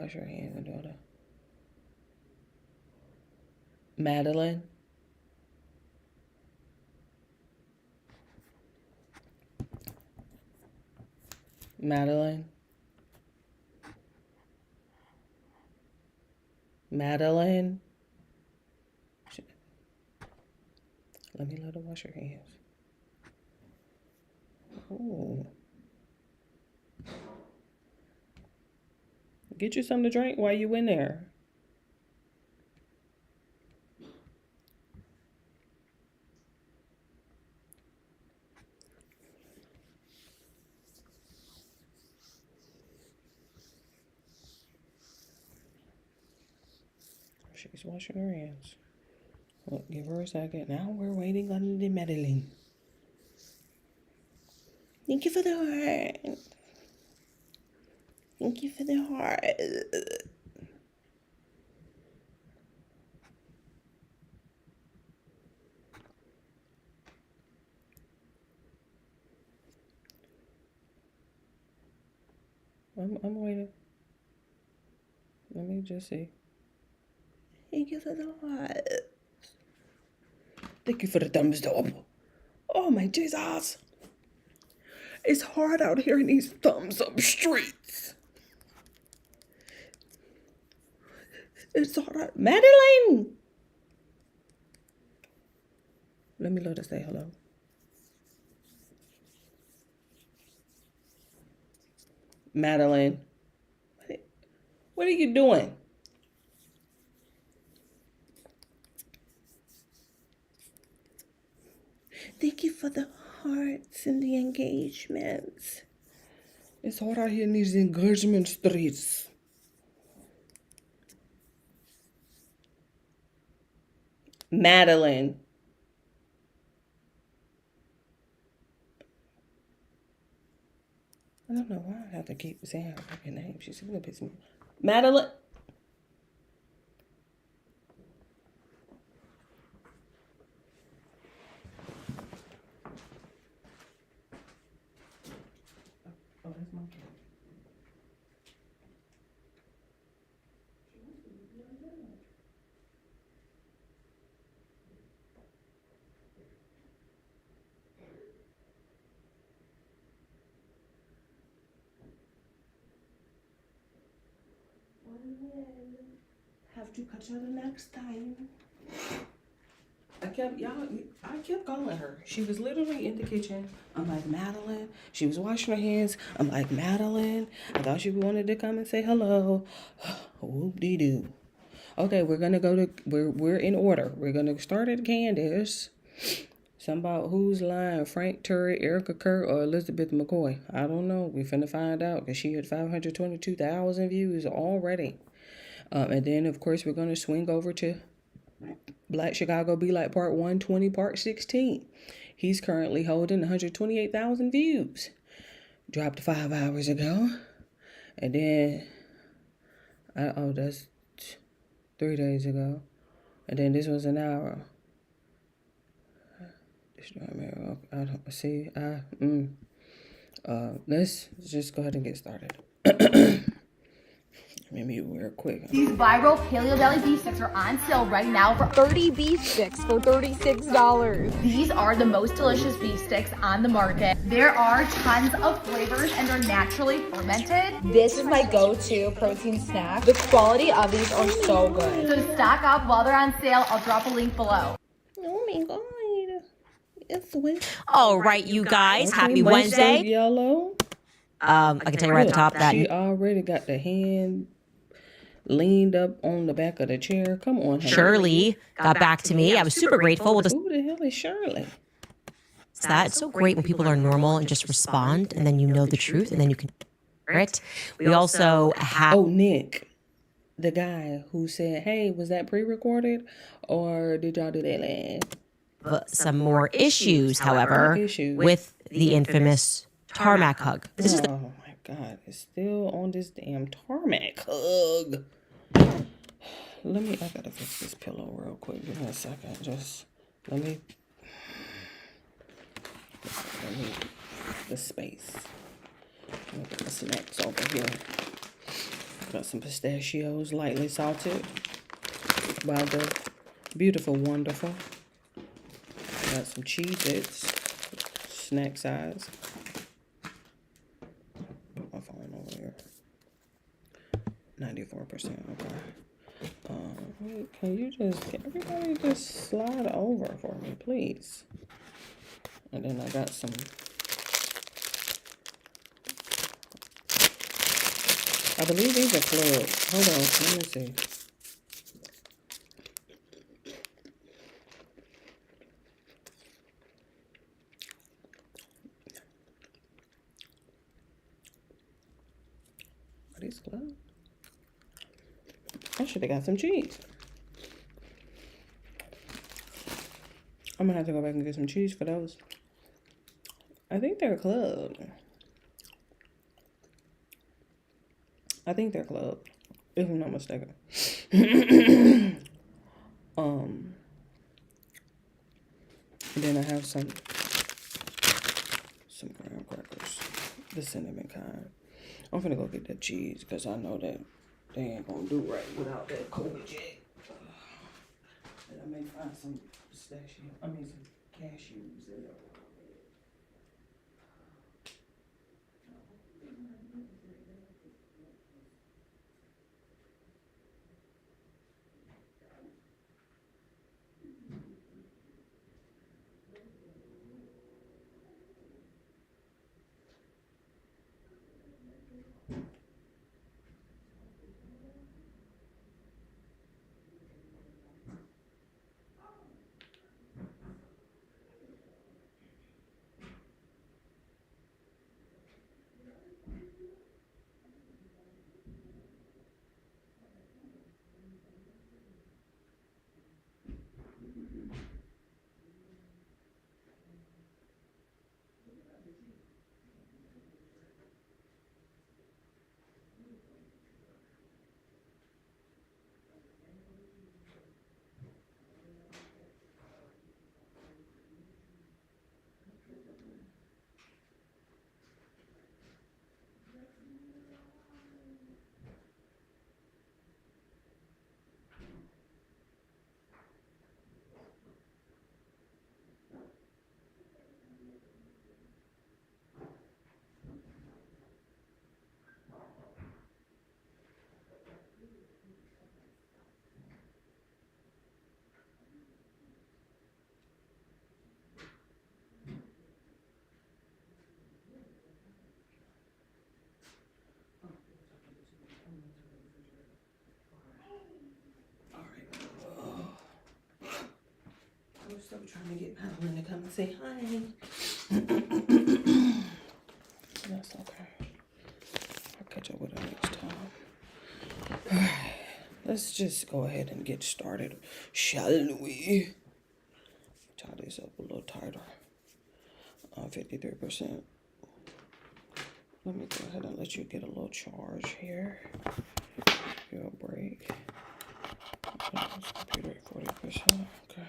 wash your hands and daughter. Madeline. Madeline. Madeline. Let her wash her hands. Oh. Get you something to drink while you in there. She's washing her hands. Well, give her a second. Now we're waiting on the Madeline. Thank you for the heart. Thank you for the heart. I'm waiting. Let me just see. Thank you for the heart. Thank you for the thumbs up. Oh my Jesus. It's hard out here in these thumbs up streets. It's hard. Madeline! Let me let her say hello. Madeline. What are you doing? Thank you for the hearts and the engagements. It's hard out here in these engagement streets. Madeline. I don't know why I have to keep saying her fucking name. She's gonna piss me. Madeline. Oh, that's my cat. Have to catch her the next time. I kept calling her. She was literally in the kitchen. I'm like, Madeline. She was washing her hands. I'm like, Madeline. I thought she wanted to come and say hello. Whoop-de-doo. Okay, we're gonna go to we're in order. We're gonna start at Candace. Something about who's lying, Frank Turry, Erica Kerr, or Elizabeth McCoy. I don't know. We finna find out because she had 522,000 views already. And then, of course, we're going to swing over to Black Chicago Be Like Part 120, Part 16. He's currently holding 128,000 views. Dropped 5 hours ago. And then, that's 3 days ago. And then this was an hour. I don't see. Let's just go ahead and get started. Maybe real quick. These viral Paleo Deli beef sticks are on sale right now for 30 beef sticks for $36. These are the most delicious beef sticks on the market. There are tons of flavors and they're naturally fermented. This is my go-to protein snack. The quality of these are so good. So stock up while they're on sale. I'll drop a link below. Oh my God. It's Wednesday. All right, you guys. Happy Wednesday. Yellow. I can tell you right at the top that she already got the hand leaned up on the back of the chair. Come on, honey. Shirley got back to me. I was super grateful. Who the hell is Shirley? It's so great when people are normal and just respond, and then you know the truth, and then you can hear it. We also have Nick, the guy who said, "Hey, was that pre-recorded, or did y'all do that live?" Some more issues, however, with the infamous tarmac hug. Oh my God, it's still on this damn tarmac hug. I gotta fix this pillow real quick. Give me a second. Just let me the space. Let me put the snacks over here. Got some pistachios, lightly salted by the Beautiful Wonderful. Got some Cheez-Its, snack size. Put my phone over here. 94%, okay. Can everybody just slide over for me, please? And then I got some I believe these are clubs. Hold on, let me see. Are these clubs? I should have got some cheese. I'm gonna have to go back and get some cheese for those. I think they're club. I think they're club, if I'm not mistaken. And then I have some graham crackers, the cinnamon kind. I'm finna go get that cheese because I know that they ain't gonna do right without that Kobe Jack. And I may find some some cashews in there. I'm still trying to get Madeline to come and say hi. That's okay. I'll catch up with her next time. Alright, let's just go ahead and get started, shall we? Tie this up a little tighter. 53%. Let me go ahead and let you get a little charge here. Give you a break. Computer at 40%. Okay.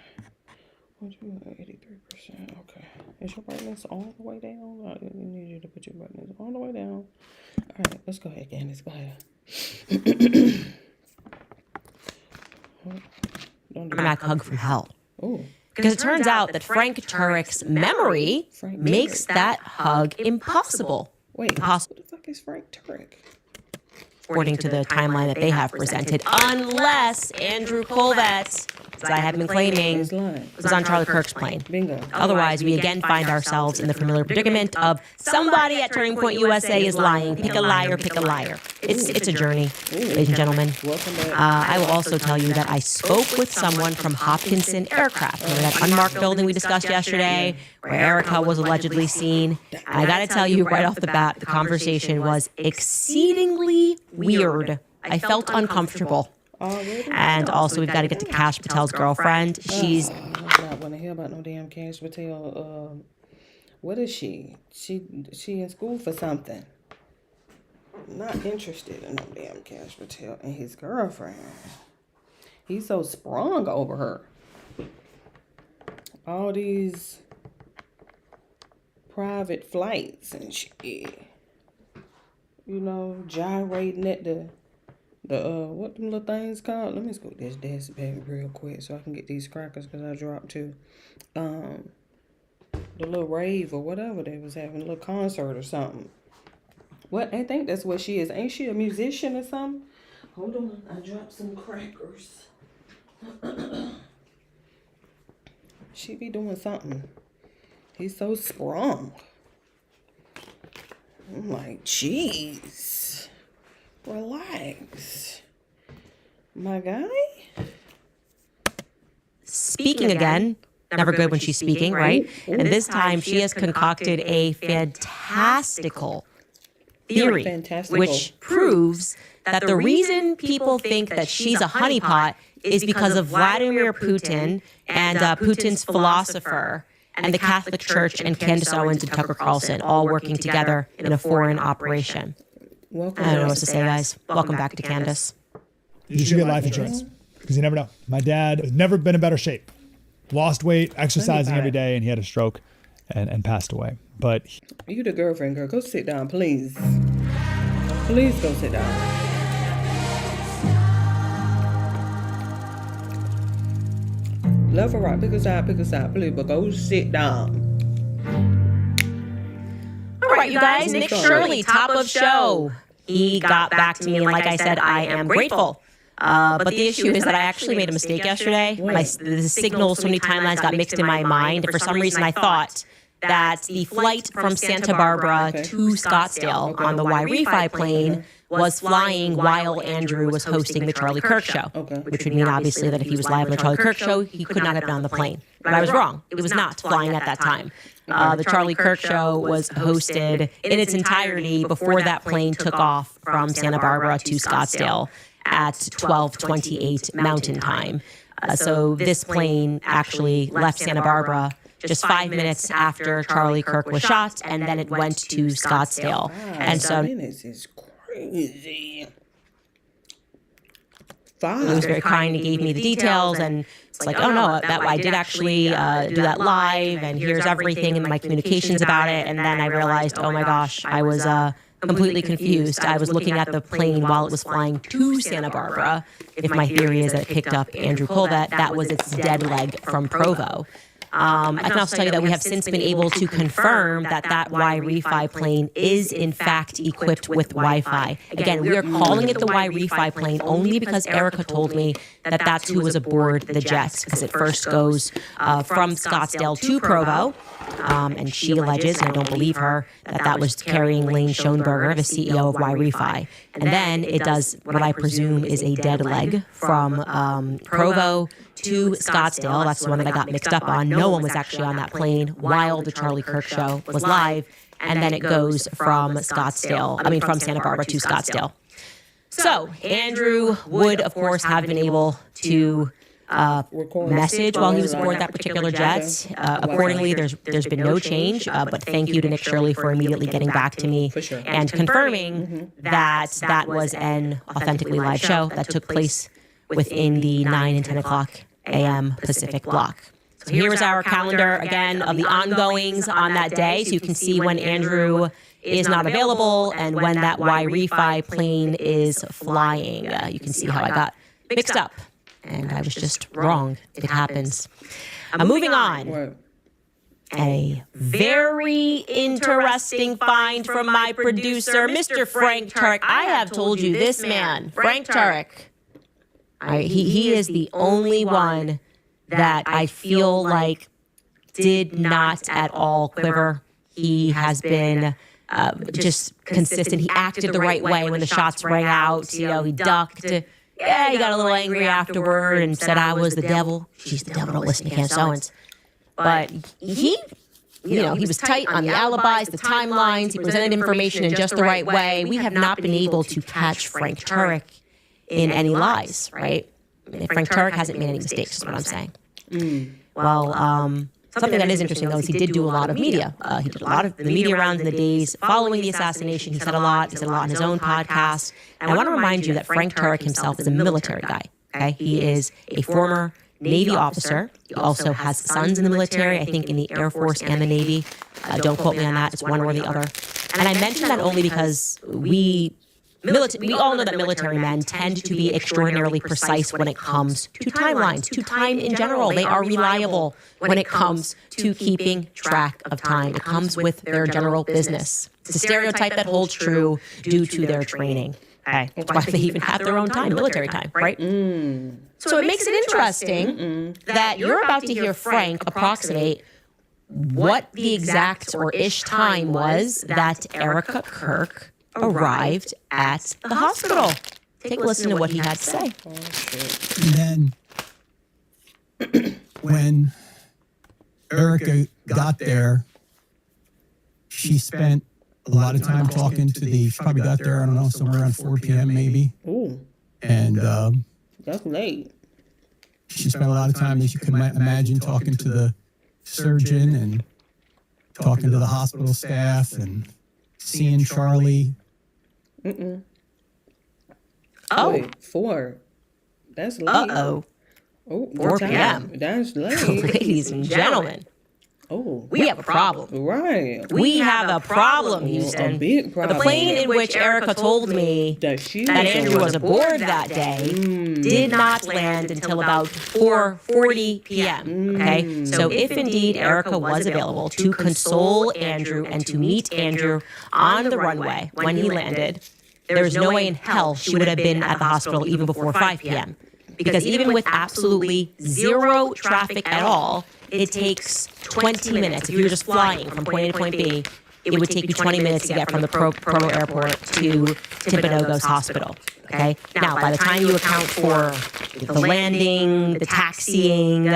83%. Okay. Is your brightness all the way down? I need you to put your brightness all the way down. All right, let's go ahead, Candace. Go ahead. Mac hug from hell. Oh. Because it turns out that Frank Turek's memory makes that hug impossible. Wait, Impossible. who the fuck is Frank Turek? According to the timeline that they have presented, unless Andrew Colvett, as I have been claiming, He's lying. was on Charlie Kirk's plane. Bingo. Otherwise, we again find ourselves in the familiar predicament of somebody at Turning Point USA is lying. Pick a liar, pick a liar. It's a journey, ladies and gentlemen. Welcome back. I will also tell you that I spoke with someone from Hopkinson Aircraft. Remember that unmarked building we discussed yesterday where Erica was allegedly seen? I got to tell you right off the bat, the conversation was exceedingly weird. I felt uncomfortable. And also, we've got to get to Cash Patel's girlfriend. She's... I don't want to hear about no damn Cash Patel. What is she? She in school for something. Not interested in no damn Cash Patel and his girlfriend. He's so sprung over her. All these private flights and shit. You know, gyrating at the what them little things called? Let me scoot this desk back real quick so I can get these crackers because I dropped two. The little rave or whatever they was having, a little concert or something. What? I think that's what she is. Ain't she a musician or something? Hold on, I dropped some crackers. She be doing something. He's so sprung. I'm like, jeez. Relax. My guy? Speaking again, never good when she's speaking, right? And this time she has concocted a fantastical theory, which proves that the reason people think that she's a honeypot is because of Vladimir Putin and Putin's philosopher and the Catholic Church and Candace Owens and Tucker Carlson all working together in a foreign operation. Welcome. I don't know what to say, guys. Welcome back to Candace. You should get life insurance because you never know. My dad has never been in better shape. Lost weight, exercising every day, and he had a stroke and passed away. But You the girlfriend, girl. Go sit down, please. Please go sit down. Left or right, pick a side, please, but go sit down. All right, you guys. Nick Shirley, top of show. He got back to me, and like I said, I am grateful. But the issue is that I actually made a mistake yesterday. The signals, so many timelines got mixed in my mind. And for some reason, I thought that the flight from Santa Barbara to Scottsdale on the Y-Refi plane was flying while Andrew was hosting the Charlie Kirk show, which would mean obviously that if he was live on the Charlie Kirk show, he could not have been on the plane. But I was wrong. It was not flying at that time. The Charlie Kirk show was hosted in its entirety before that plane took off from Santa Barbara to Scottsdale at 12:28 Mountain Time. So this plane actually left Santa Barbara just 5 minutes after Charlie Kirk was shot, and then it went to Scottsdale. And so Minutes is crazy. he was very kind. He gave me the details, and it's like, oh no, that I did actually do that live, and here's everything in my communications about it. And then I realized, oh my gosh, I was completely confused. I was looking at the plane while it was flying to Santa Barbara. If my theory is that it picked up Andrew Colvett, that was its dead leg from Provo. I can also tell you that we have since been able to confirm that Y-Refi plane is in fact equipped with Wi-Fi. Again, we are calling it the Y-Refi plane only because Erica told me that that's who was aboard the jet, because it first goes from Scottsdale to Provo. And she alleges, and I don't believe her, that was carrying Lane Schoenberger, the CEO of Y-Refi. And then it does what I presume is a dead leg from Provo to Scottsdale. That's the one that I got mixed up on. No one was actually on that plane while the Charlie Kirk show was live. And then it goes from Santa Barbara to Scottsdale. So Andrew would, of course, have been able to message while he was aboard that particular jet. Accordingly, there's been no change, but thank you to Nick Shirley for immediately getting back to me and confirming that was an authentically live show that took place within the 9 and 10 o'clock a.m. Pacific block. So here's our calendar again of the ongoings on that day, so you can see when Andrew is not available and when that Y-Refi plane is flying. You can see how I got mixed up. And I was just wrong. It happens. Moving on. A very interesting find from my producer, Mr. Frank Turek. I have told you this man, Frank Turek. He is the only one that I feel like did not at all quiver. He has been just consistent. He acted the right way when the shots rang out. He ducked. Yeah, he got a little angry afterward and said I was the devil. She's the devil. Don't listen to Candace Owens. But he was tight on the alibis, the timelines. He presented information in just the right way. We have not been able to catch Frank Turek in any lies, right? Frank Turek hasn't made any mistakes, is what I'm saying. Well, something that is interesting, though, is he did do a lot of media. He did a lot of the media rounds in the days following the assassination. He said a lot. He said a lot on his own podcast. And I want to remind you that Frank Turek himself is a military guy. Okay, he is a former Navy officer. He also has sons in the military, I think in the Air Force and the Navy. Don't quote me on that. It's one or the other. And I mention that only because we we all know that military men tend to be extraordinarily precise when it comes to timelines, to time in general. They are reliable when it comes to keeping track of time. It comes with their general business. It's a stereotype that holds true due to their training. Okay. That's why they even have their own time, military time, right? So it makes it interesting that you're about to hear Frank approximate what the exact or ish time was that Erica Kirk arrived at the hospital. Take a listen to what he had to say. And then when Erica got there, she spent a lot of time talking to she probably got there, I don't know, somewhere around 4 p.m. maybe. Ooh, And that's late. she spent a lot of time, as you can imagine, talking to the surgeon and talking to the hospital staff and seeing Charlie. Oh. Wait, 4. That's late. Uh-oh. Oh, 4 what time? p.m.. That's late. Ladies and gentlemen, Oh, we have a problem. right. We have a problem, A Houston. big The problem. plane in which Erica told me that she that Andrew was aboard that day did not land until about 4:40 p.m. Okay, so if indeed Erica was available to console Andrew and to meet Andrew on the runway when he landed, there's no way in hell she would have been at the hospital even before 5 p.m. Because even with absolutely zero traffic at all, it takes 20 minutes. If you were just flying from point A to point B, it would take you 20 minutes to get from the Provo airport to Timpanogos Hospital. Okay? Now, by the time you account for the landing, the taxiing,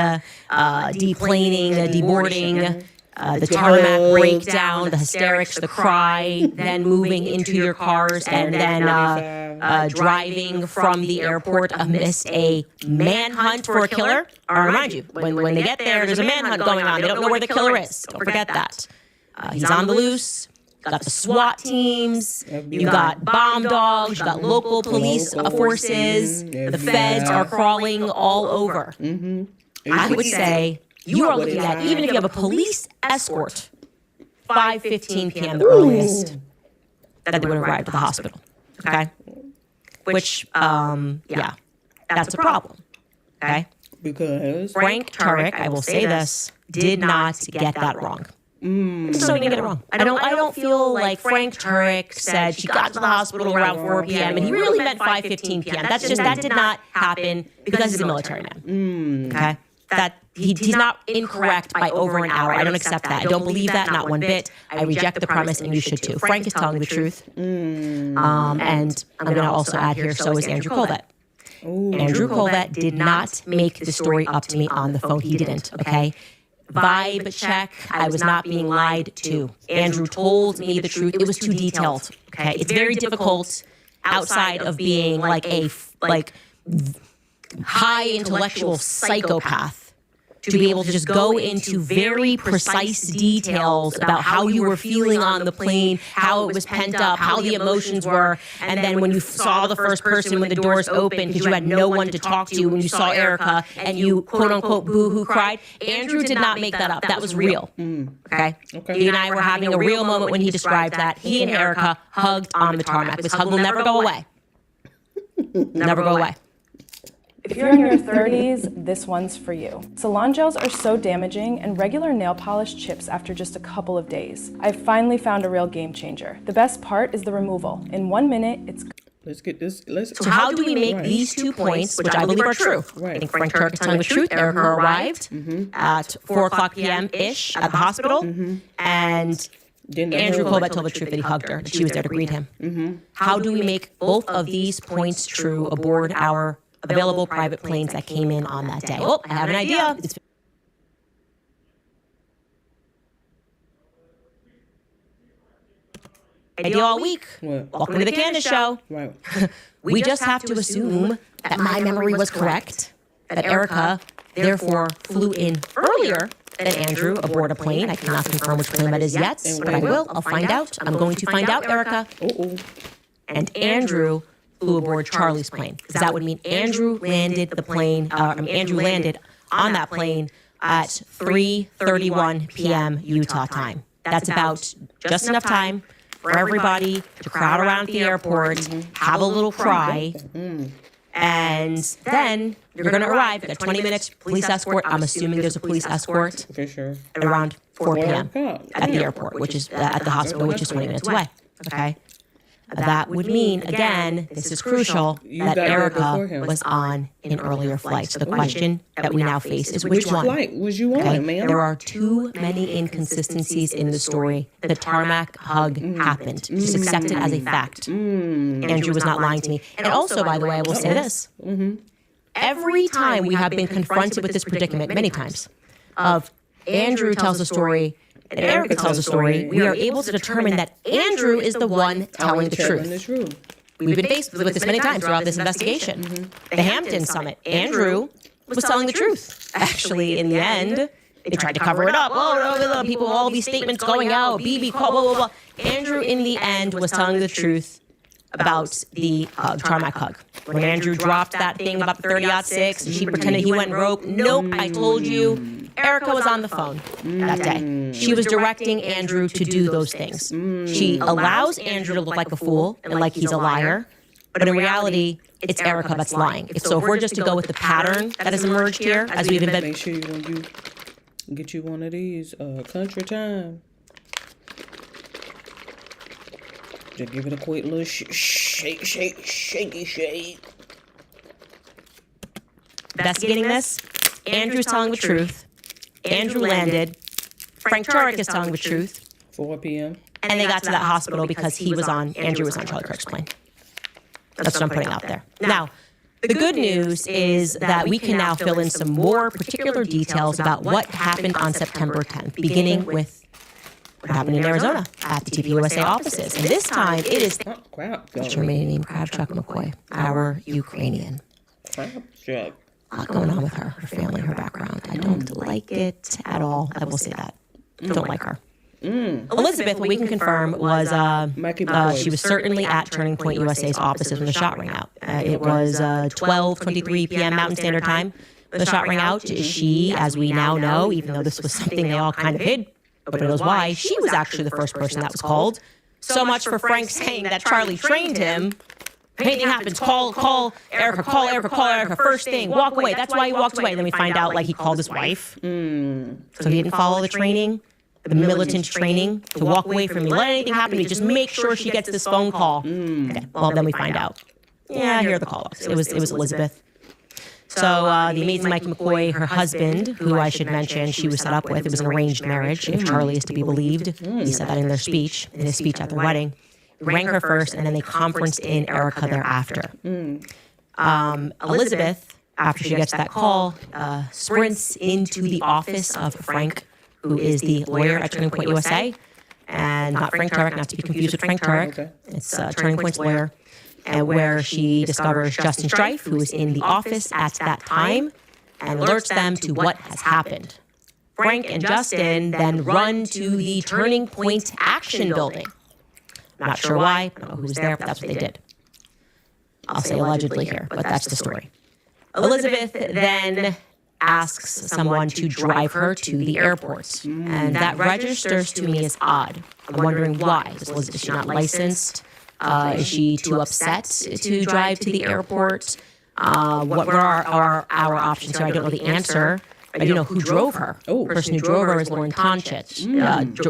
deplaning, deboarding, the tarmac breakdown, the hysterics, the cry, then moving into your cars, and then driving from the airport amidst a manhunt for a killer. I'll remind you, when they get there, there's a manhunt going on. They don't know where the killer is. Don't forget that. He's on the loose. You got the SWAT teams. You got bomb dogs. You got local police forces. The feds are crawling all over. I would say you are looking at, even if you have a police escort, 5:15 p.m. the earliest that they would arrive at the hospital. Okay? Which, yeah, that's a problem. Okay? Because Frank Turek, I will say this, did not get that wrong. So he didn't get it wrong. I don't feel like Frank Turek said she got to the hospital around 4 p.m. and he really meant 5:15 p.m. That did not happen because he's a military man. Okay? He's not incorrect by over an hour. I don't accept that. I don't believe that, not one bit. I reject the premise, and you should too. Frank is telling the truth. And I'm going to also add here, so is Andrew Colvett. Andrew Colvett did not make the story up to me on the phone. He didn't, okay? Vibe check. I was not being lied to. Andrew told me the truth. It was too detailed, okay? It's very difficult outside of being like a high intellectual psychopath to be able to just go into very precise details about how you were feeling on the plane, how it was pent up, how the emotions were, and then when you saw the first person when the doors opened because you had no one to talk to, when you saw Erica and you quote-unquote boo-hoo cried, Andrew did not make that up. That was real, okay? He and I were having a real moment when he described that. He and Erica hugged on the tarmac. This hug will never go away. Never go away. If you're in your 30s, this one's for you. Salon gels are so damaging, and regular nail polish chips after just a couple of days. I've finally found a real game changer. The best part is the removal. In 1 minute, it's... let's get this. So how do we make these 2 points, which I believe are true? I think Frank Turek is telling the truth. Erica arrived at 4 o'clock p.m.-ish at the hospital, and Andrew Colvett told the truth that he hugged her, that she was there to greet him. How do we make both of these points true aboard our available private planes that came in on that day? Oh, I have an idea. It's idea all week. What? Welcome to the Candace Show. Right. We just have to assume that my memory was correct, that Erica therefore flew in earlier than Andrew aboard a plane. I cannot confirm which plane that is yet, but I will. I'll find out. I'm going to find out, Erica. And Andrew flew aboard Charlie's plane, because that would mean Andrew landed on that plane at 3:31 p.m. Utah time. That's about just enough time for everybody to crowd around the airport, have a little cry, and then you're going to arrive. You got 20 minutes police escort. I'm assuming there's a police escort For sure. at around 4 p.m. o'clock. at the airport, which is at the hospital, which is 20 minutes away. Okay. That would mean, again, this is crucial, You that got there Erica beforehand. was on an earlier flight. So the question that we now face is Which which one? flight was you on, Okay? ma'am? There are too many inconsistencies in the story. The tarmac hug happened. Just accept it as a fact. Andrew was not lying to me. And also, by the way, I will say this. Every time we have been confronted with this predicament, many times, of Andrew tells a story and Erica tells a story, we are able to determine that Andrew is the one telling the truth. We've been faced with this many times throughout this investigation. The Hampton Summit, Andrew was telling the truth. Actually, in the end, they tried to cover it up. Oh, people, all these statements going out, BB call, blah, blah, blah. Andrew, in the end, was telling the truth about the tarmac hug. When Andrew dropped that thing about the 30-06, and she pretended he went rogue. Nope, I told you. Erica was on the phone that day. She was directing Andrew to do those things. She allows Andrew to look like a fool and like he's a liar, but in reality, it's Erica that's lying. So if we're just to go with the pattern that has emerged here, as we've been... Make sure you get you one of these country time. Just give it a quick little shaky shake. Investigating this, Andrew's telling the truth. Andrew landed. Frank Turek is telling the truth. 4 p.m. And they got to that hospital because Andrew was on Charlie Kirk's plane. That's what I'm putting out there. Now, the good news is that we can now fill in some more particular details about what happened on September 10th, beginning with what happened in Arizona at the TPUSA offices. And this time, it is Oh, crap. Germany named Kravchuk McCoy, our Ukrainian. Crap. Jack. A lot going on with her family, her background. I don't like it at all. I will say that. Don't like her. Elizabeth, what we can confirm was she was certainly at Turning Point USA's offices when the shot rang out. It was 12:23 p.m. Mountain Standard Time when the shot rang out. She, as we now know, even though this was something they all kind of hid, nobody knows why, she was actually the first person that was called. So much for Frank saying that Charlie trained him. If anything happens, call Erica, first thing, walk away. That's why he walked away. And then we find out, like, he called his wife. So he didn't follow the training, the militant training, to walk away from me. Let anything happen to me. Just make sure she gets this phone call. Okay, well, then we find out. Yeah, here are the call-ups. It was Elizabeth. So the amazing Mikey McCoy, her husband, who I should mention she was set up with, it was an arranged marriage, if Charlie is to be believed. He said that in his speech at their wedding. Rang her first, and then they conferenced in Erica thereafter. Elizabeth, after she gets that call, sprints into the office of Frank, who is the lawyer at Turning Point USA, and not Frank Turek, not to be confused with Frank Turek. Okay. It's Turning Point's lawyer, and where she discovers Justin Strife, who is in the office at that time, and alerts them to what has happened. Frank and Justin then run to the Turning Point Action Building. Not sure why, I don't know who was there, but that's what they did. I'll say allegedly here, but that's the story. Elizabeth then asks someone to drive her to the airport, and that registers to me as odd. I'm wondering why. Is she not licensed? Is she too upset to drive to the airport? What were our options here? I don't know the answer. I do know who drove her. The person who drove her is Lauren Tonkich.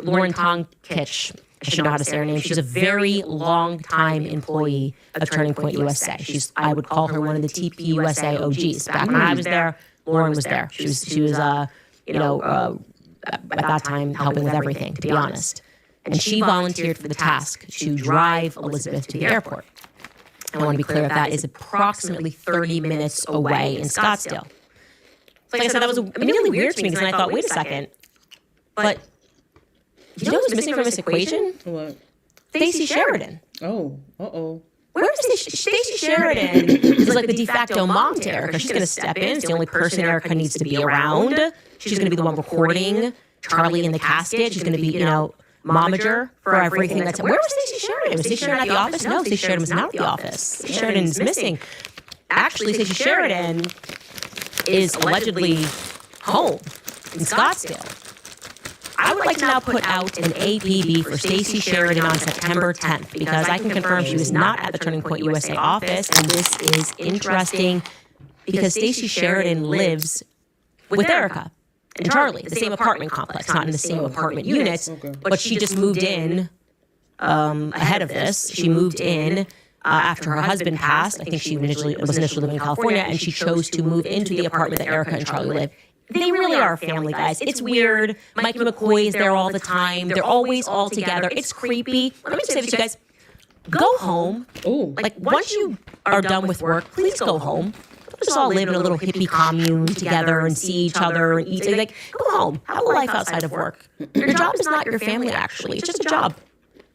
Lauren Tonkich. I should know how to say her name. She's a very long-time employee of Turning Point USA. I would call her one of the TPUSA OGs. Back when I was there, Lauren was there. She was at that time helping with everything, to be honest. And she volunteered for the task to drive Elizabeth to the airport. I want to be clear that is approximately 30 minutes away in Scottsdale. So like I said, that was immediately weird to me because then I thought, wait a second, but you know who's missing from this equation? What? Stacey Sheridan. Oh, uh-oh. Where is Stacey Sheridan? Is like the de facto mom to Erica. She's going to step in. It's the only person Erica needs to be around. She's going to be the one recording Charlie in the casket. She's going to be, momager for everything that's... Where was Stacey Sheridan? Was Stacey Sheridan at the office? No, Stacey Sheridan was not at the office. Stacey Sheridan is missing. Actually, Stacey Sheridan is allegedly home in Scottsdale. I would like to now put out an APB for Stacey Sheridan on September 10th because I can confirm she was not at the Turning Point USA office, and this is interesting because Stacey Sheridan lives with Erica and Charlie, the same apartment complex, not in the same apartment unit, but she just moved in ahead of this. She moved in after her husband passed. I think she was initially living in California, and she chose to move into the apartment that Erica and Charlie live. They really are family, guys. It's weird. Mikey McCoy is there all the time. They're always all together. It's creepy. Let me just say this to you guys. Go home. Like, once you are done with work, please go home. Don't just all live in a little hippie commune together and see each other and eat. Like, go home. Have a life outside of work. Your job is not your family, actually. It's just a job.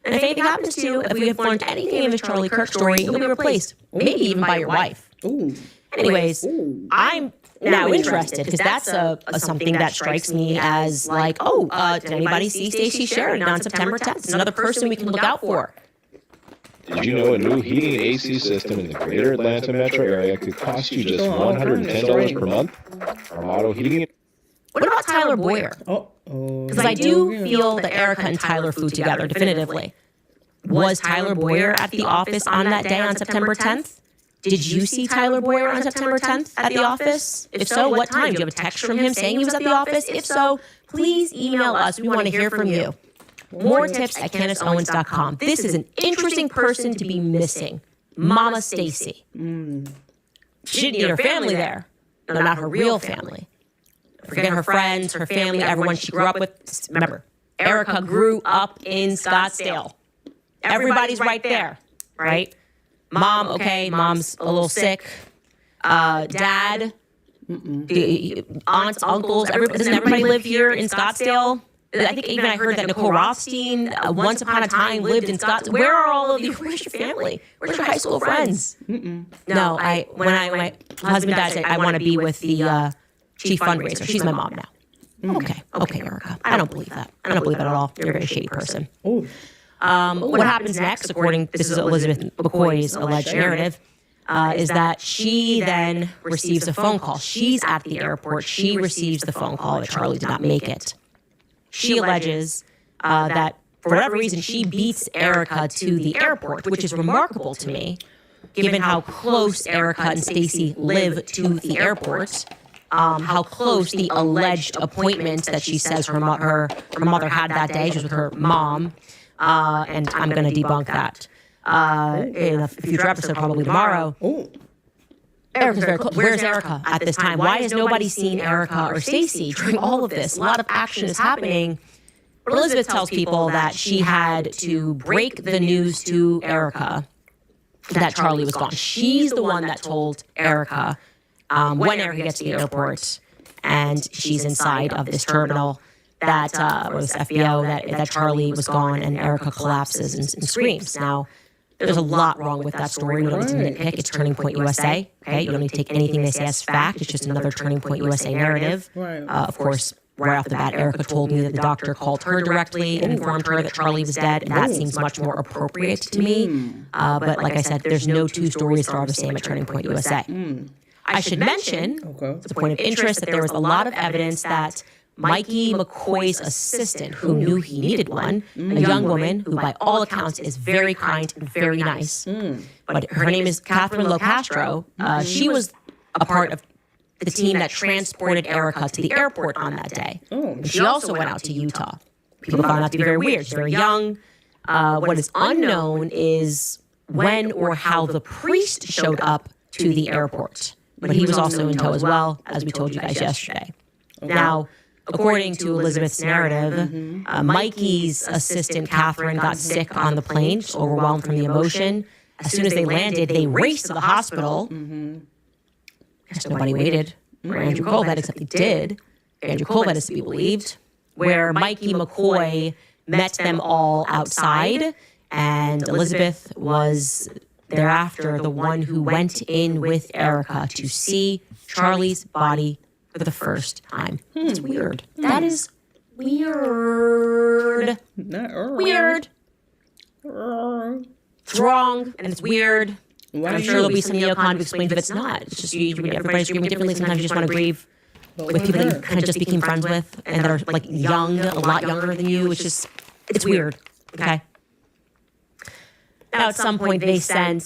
And if anything happens to you, if we have learned anything in this Charlie Kirk story, you'll be replaced. Maybe even by your wife. Anyways, I'm now interested because that's something that strikes me as like, did anybody see Stacey Sheridan on September 10th? It's another person we can look out for. Did you know a new heating and AC system in the greater Atlanta metro area could cost you just $110 per month? Armado Heating. What about Tyler Boyer? Because I do feel that Erica and Tyler flew together definitively. Was Tyler Boyer at the office on that day on September 10th? Did you see Tyler Boyer on September 10th at the office? If so, what time? Do you have a text from him saying he was at the office? If so, please email us. We want to hear from you. More tips at CandaceOwens.com. This is an interesting person to be missing. Mama Stacey. She didn't need her family there. No, not her real family. Forget her friends, her family, everyone she grew up with. Remember, Erica grew up in Scottsdale. Everybody's right there, right? Mom, okay, mom's a little sick. Dad, aunts, uncles, doesn't everybody live here in Scottsdale? I think even I heard that Nicole Rothstein, once upon a time, lived in Scottsdale. Where are all of you? Where's your family? Where's your high school friends? No, when my husband died, I said, I want to be with the chief fundraiser. She's my mom now. Okay, Erica. I don't believe that. I don't believe that at all. You're a very shady person. What happens next, according, this is Elizabeth McCoy's alleged narrative, is that she then receives a phone call. She's at the airport. She receives the phone call that Charlie did not make it. She alleges that for whatever reason, she beats Erica to the airport, which is remarkable to me, given how close Erica and Stacey live to the airport. How close the alleged appointment that she says her mother had that day. She was with her mom. And I'm going to debunk that in a future episode, probably tomorrow. Erica's very close. Where's Erica at this time? Why has nobody seen Erica or Stacey during all of this? A lot of action is happening. But Elizabeth tells people that she had to break the news to Erica that Charlie was gone. She's the one that told Erica when Erica gets to the airport and she's inside of this terminal that, or this FBO, that Charlie was gone, and Erica collapses and screams. Now, there's a lot wrong with that story. We don't need to nitpick. It's Turning Point USA. Okay, you don't need to take anything they say as fact. It's just another Turning Point USA narrative. Of course, right off the bat, Erica told me that the doctor called her directly and informed her that Charlie was dead, and that seems much more appropriate to me. But like I said, there's no two stories that are the same at Turning Point USA. I should mention, it's a point of interest, that there was a lot of evidence that Mikey McCoy's assistant, who knew he needed one, a young woman who by all accounts is very kind and very nice. But her name is Catherine Locastro. She was a part of the team that transported Erica to the airport on that day. And she also went out to Utah. People found that to be very weird. She's very young. What is unknown is when or how the priest showed up to the airport. But he was also in tow as well, as we told you guys yesterday. Now, according to Elizabeth's narrative, Mikey's assistant, Catherine, got sick on the plane, just overwhelmed from the emotion. As soon as they landed, they raced to the hospital. Guess nobody waited for Andrew Colvett, except they did. Andrew Colvett is to be believed, where Mikey McCoy met them all outside, and Elizabeth was thereafter the one who went in with Erica to see Charlie's body for the first time. It's weird. That is weird. Weird. It's wrong, and it's weird. I'm sure there'll be some neocon who explains if it's not. It's just everybody's grieving differently. Sometimes you just want to grieve with people that you kind of just became friends with and that are like young, a lot younger than you. It's weird. Okay. Now, at some point, they sent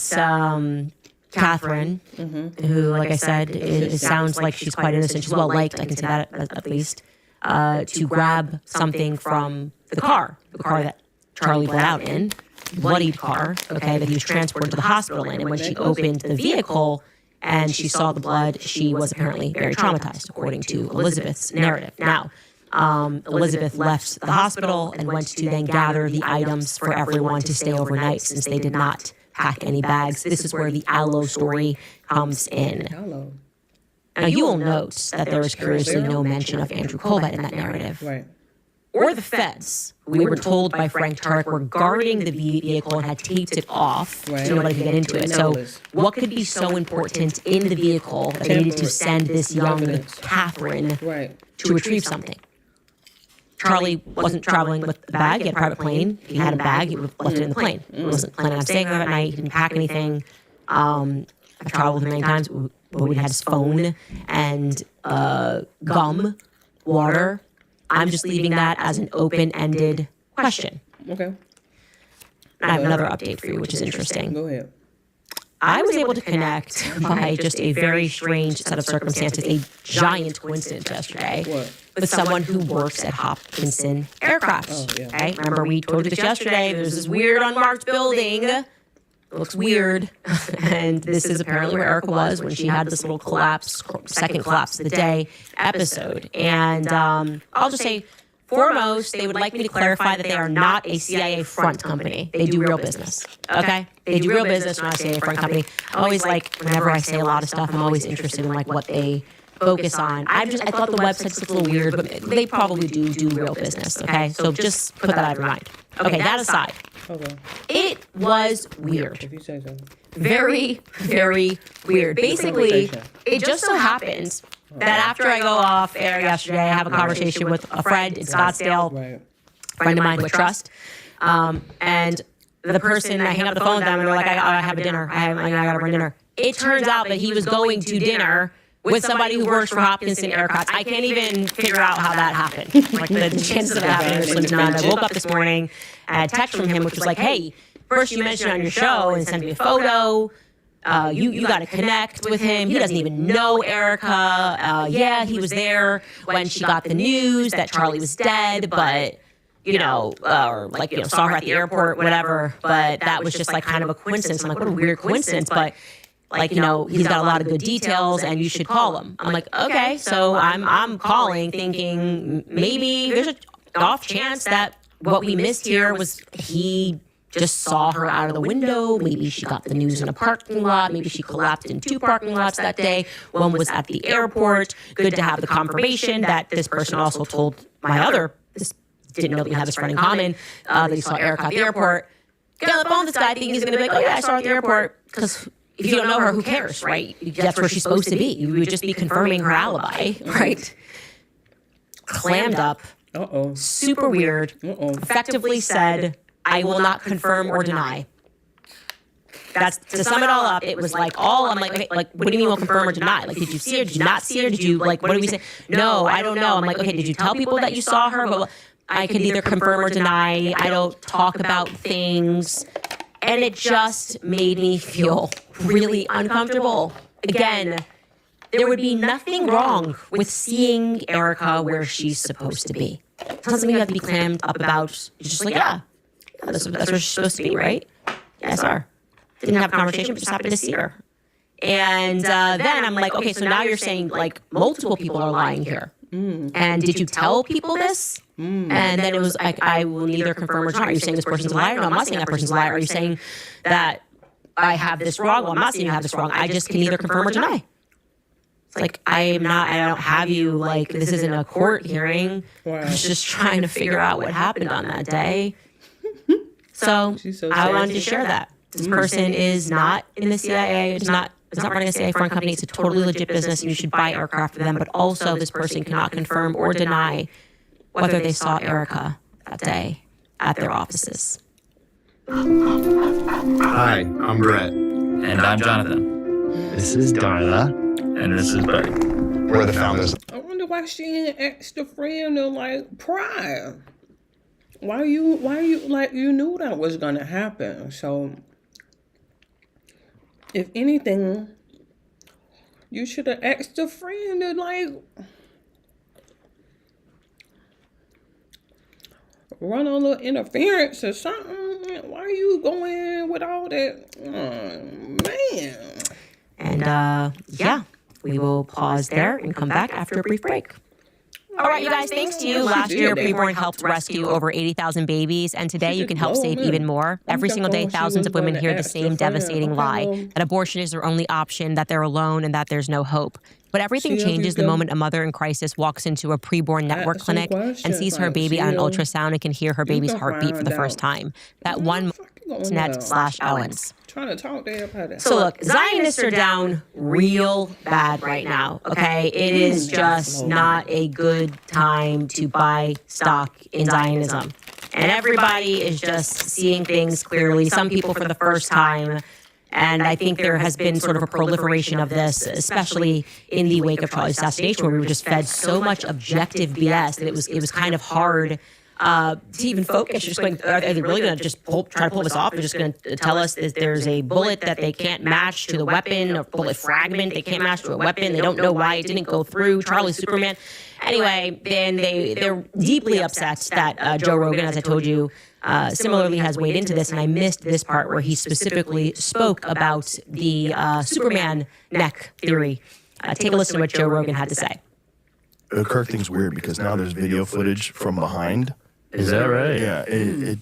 Catherine, who, like I said, it sounds like she's quite innocent. She's well liked, I can say that at least, to grab something from the car that Charlie bled out in, bloodied car, okay, that he was transported to the hospital in. And when she opened the vehicle and she saw the blood, she was apparently very traumatized, according to Elizabeth's narrative. Now, Elizabeth left the hospital and went to then gather the items for everyone to stay overnight since they did not pack any bags. This is where the aloe story comes in. Now, you will note that there is curiously no mention of Andrew Colbett in that narrative. Right. Or the feds. We were told by Frank Turek were guarding the vehicle and had taped it off Right. so nobody could get into it. So Notice. what could be so important in the vehicle that they needed to send this young Catherine Right. to retrieve something? Charlie wasn't traveling with a bag. He had a private plane. If he had a bag, he would have left it in the plane. He wasn't planning on staying there that night. He didn't pack anything. I've traveled with him many times, but we had his phone and gum, water. I'm just leaving that as an open-ended question. Okay. And I have another update for you, which is interesting. Go ahead. I was able to connect by just a very strange set of circumstances, a giant coincidence yesterday, What? with someone who works at Hopkinson Aircraft. Oh, yeah. Okay, remember we told you this yesterday. There's this weird unmarked building. It looks weird, and this is apparently where Erica was when she had this little collapse, second collapse of the day episode. And I'll just say, foremost, they would like me to clarify that they are not a CIA front company. They do real business. Okay? They do real business, not a CIA front company. I always like, whenever I say a lot of stuff, I'm always interested in like what they focus on. I thought the website looked a little weird, but they probably do real business. Okay? So just put that out of your mind. Okay, that aside, Okay. it was weird. If you say so. Very, very weird. Basically, it just so happens that after I go off air yesterday, I have a conversation with a friend in Scottsdale, Right. friend of mine who I trust, and the person, I hang up the phone with them, and they're like, I have a dinner. I got to run dinner. It turns out that he was going to dinner with somebody who works for Hopkinson Aircraft. I can't even figure out how that happened. Like, the chances of it happening are slim to none. I woke up this morning, I had a text from him, which was like, hey, first you mentioned on your show and sent me a photo. You got to connect with him. He doesn't even know Erica. Yeah, he was there when she got the news that Charlie was dead, but saw her at the airport, whatever. But that was just like kind of a coincidence. I'm like, what a weird coincidence. But he's got a lot of good details, and you should call him. I'm like, okay. So I'm calling, thinking maybe there's an off chance that what we missed here was he just saw her out of the window. Maybe she got the news in a parking lot. Maybe she collapsed in 2 parking lots that day. One was at the airport. Good to have the confirmation that this person also told this didn't know that we had this friend in common, that he saw Erica at the airport. Get on the phone with this guy thinking he's going to be like, oh yeah, I saw her at the airport. Because if you don't know her, who cares, right? That's where she's supposed to be. You would just be confirming her alibi, right? Clammed up. Uh-oh. Super weird. Uh-oh. Effectively said, I will not confirm or deny. That's to sum it all up. It was like I'm like, okay, like, what do you mean we'll confirm or deny? Like, did you see her? Did you not see her? Did you what do we say? No, I don't know. I'm like, okay, did you tell people that you saw her? But I could either confirm or deny. I don't talk about things. And it just made me feel really uncomfortable. Again, there would be nothing wrong with seeing Erica where she's supposed to be. It's not something you have to be clammed up about. It's just like, yeah, that's where she's supposed to be, right? Yeah, I saw her. Didn't have a conversation, but just happened to see her. And then I'm like, okay, so now you're saying like multiple people are lying here. And did you tell people this? And then it was like, I will neither confirm or deny. Are you saying this person's a liar? No, I'm not saying that person's a liar. Are you saying that I have this wrong? Well, I'm not saying you have this wrong. I just can either confirm or deny. It's like, I don't have you, like, this isn't a court hearing. Wow. I was just trying to figure out what happened on that day. So I wanted to share that. This person is not in the CIA. It's not running a CIA front company. It's a totally legit business, and you should buy aircraft for them. But also, this person cannot confirm or deny whether they saw Erica that day at their offices. Hi, I'm Brett. And I'm Jonathan. This is Darla. And this is Buddy. We're the founders. I wonder why she didn't ask the friend to like pry? Why you like, you knew that was gonna happen. So if anything, you should have asked a friend to like run a little interference or something. Why are you going with all that? Man. And yeah, we will pause there and come back after a brief break. All right, you guys, thanks to you. Last year, Preborn helped rescue over 80,000 babies, and today you can help save even more. Every single day, thousands of women hear the same devastating lie, that abortion is their only option, that they're alone, and that there's no hope. But everything changes the moment a mother in crisis walks into a preborn network clinic and sees her baby on an ultrasound and can hear her baby's heartbeat for the first time. That one net/Owens. Trying to talk to everybody. So look, Zionists are down real bad right now, okay? It is just not a good time to buy stock in Zionism. And everybody is just seeing things clearly, some people for the first time. And I think there has been sort of a proliferation of this, especially in the wake of Charlie's assassination, where we were just fed so much objective BS that it was kind of hard to even focus. Just going, are they really going to just try to pull this off? They're just going to tell us that there's a bullet that they can't match to the weapon, a bullet fragment they can't match to a weapon. They don't know why it didn't go through. Charlie Superman. Anyway, then they're deeply upset that Joe Rogan, as I told you, similarly has weighed into this, and I missed this part where he specifically spoke about the Superman neck theory. Take a listen to what Joe Rogan had to say. The Kirk thing's weird because now there's video footage from behind. Is that right? Yeah.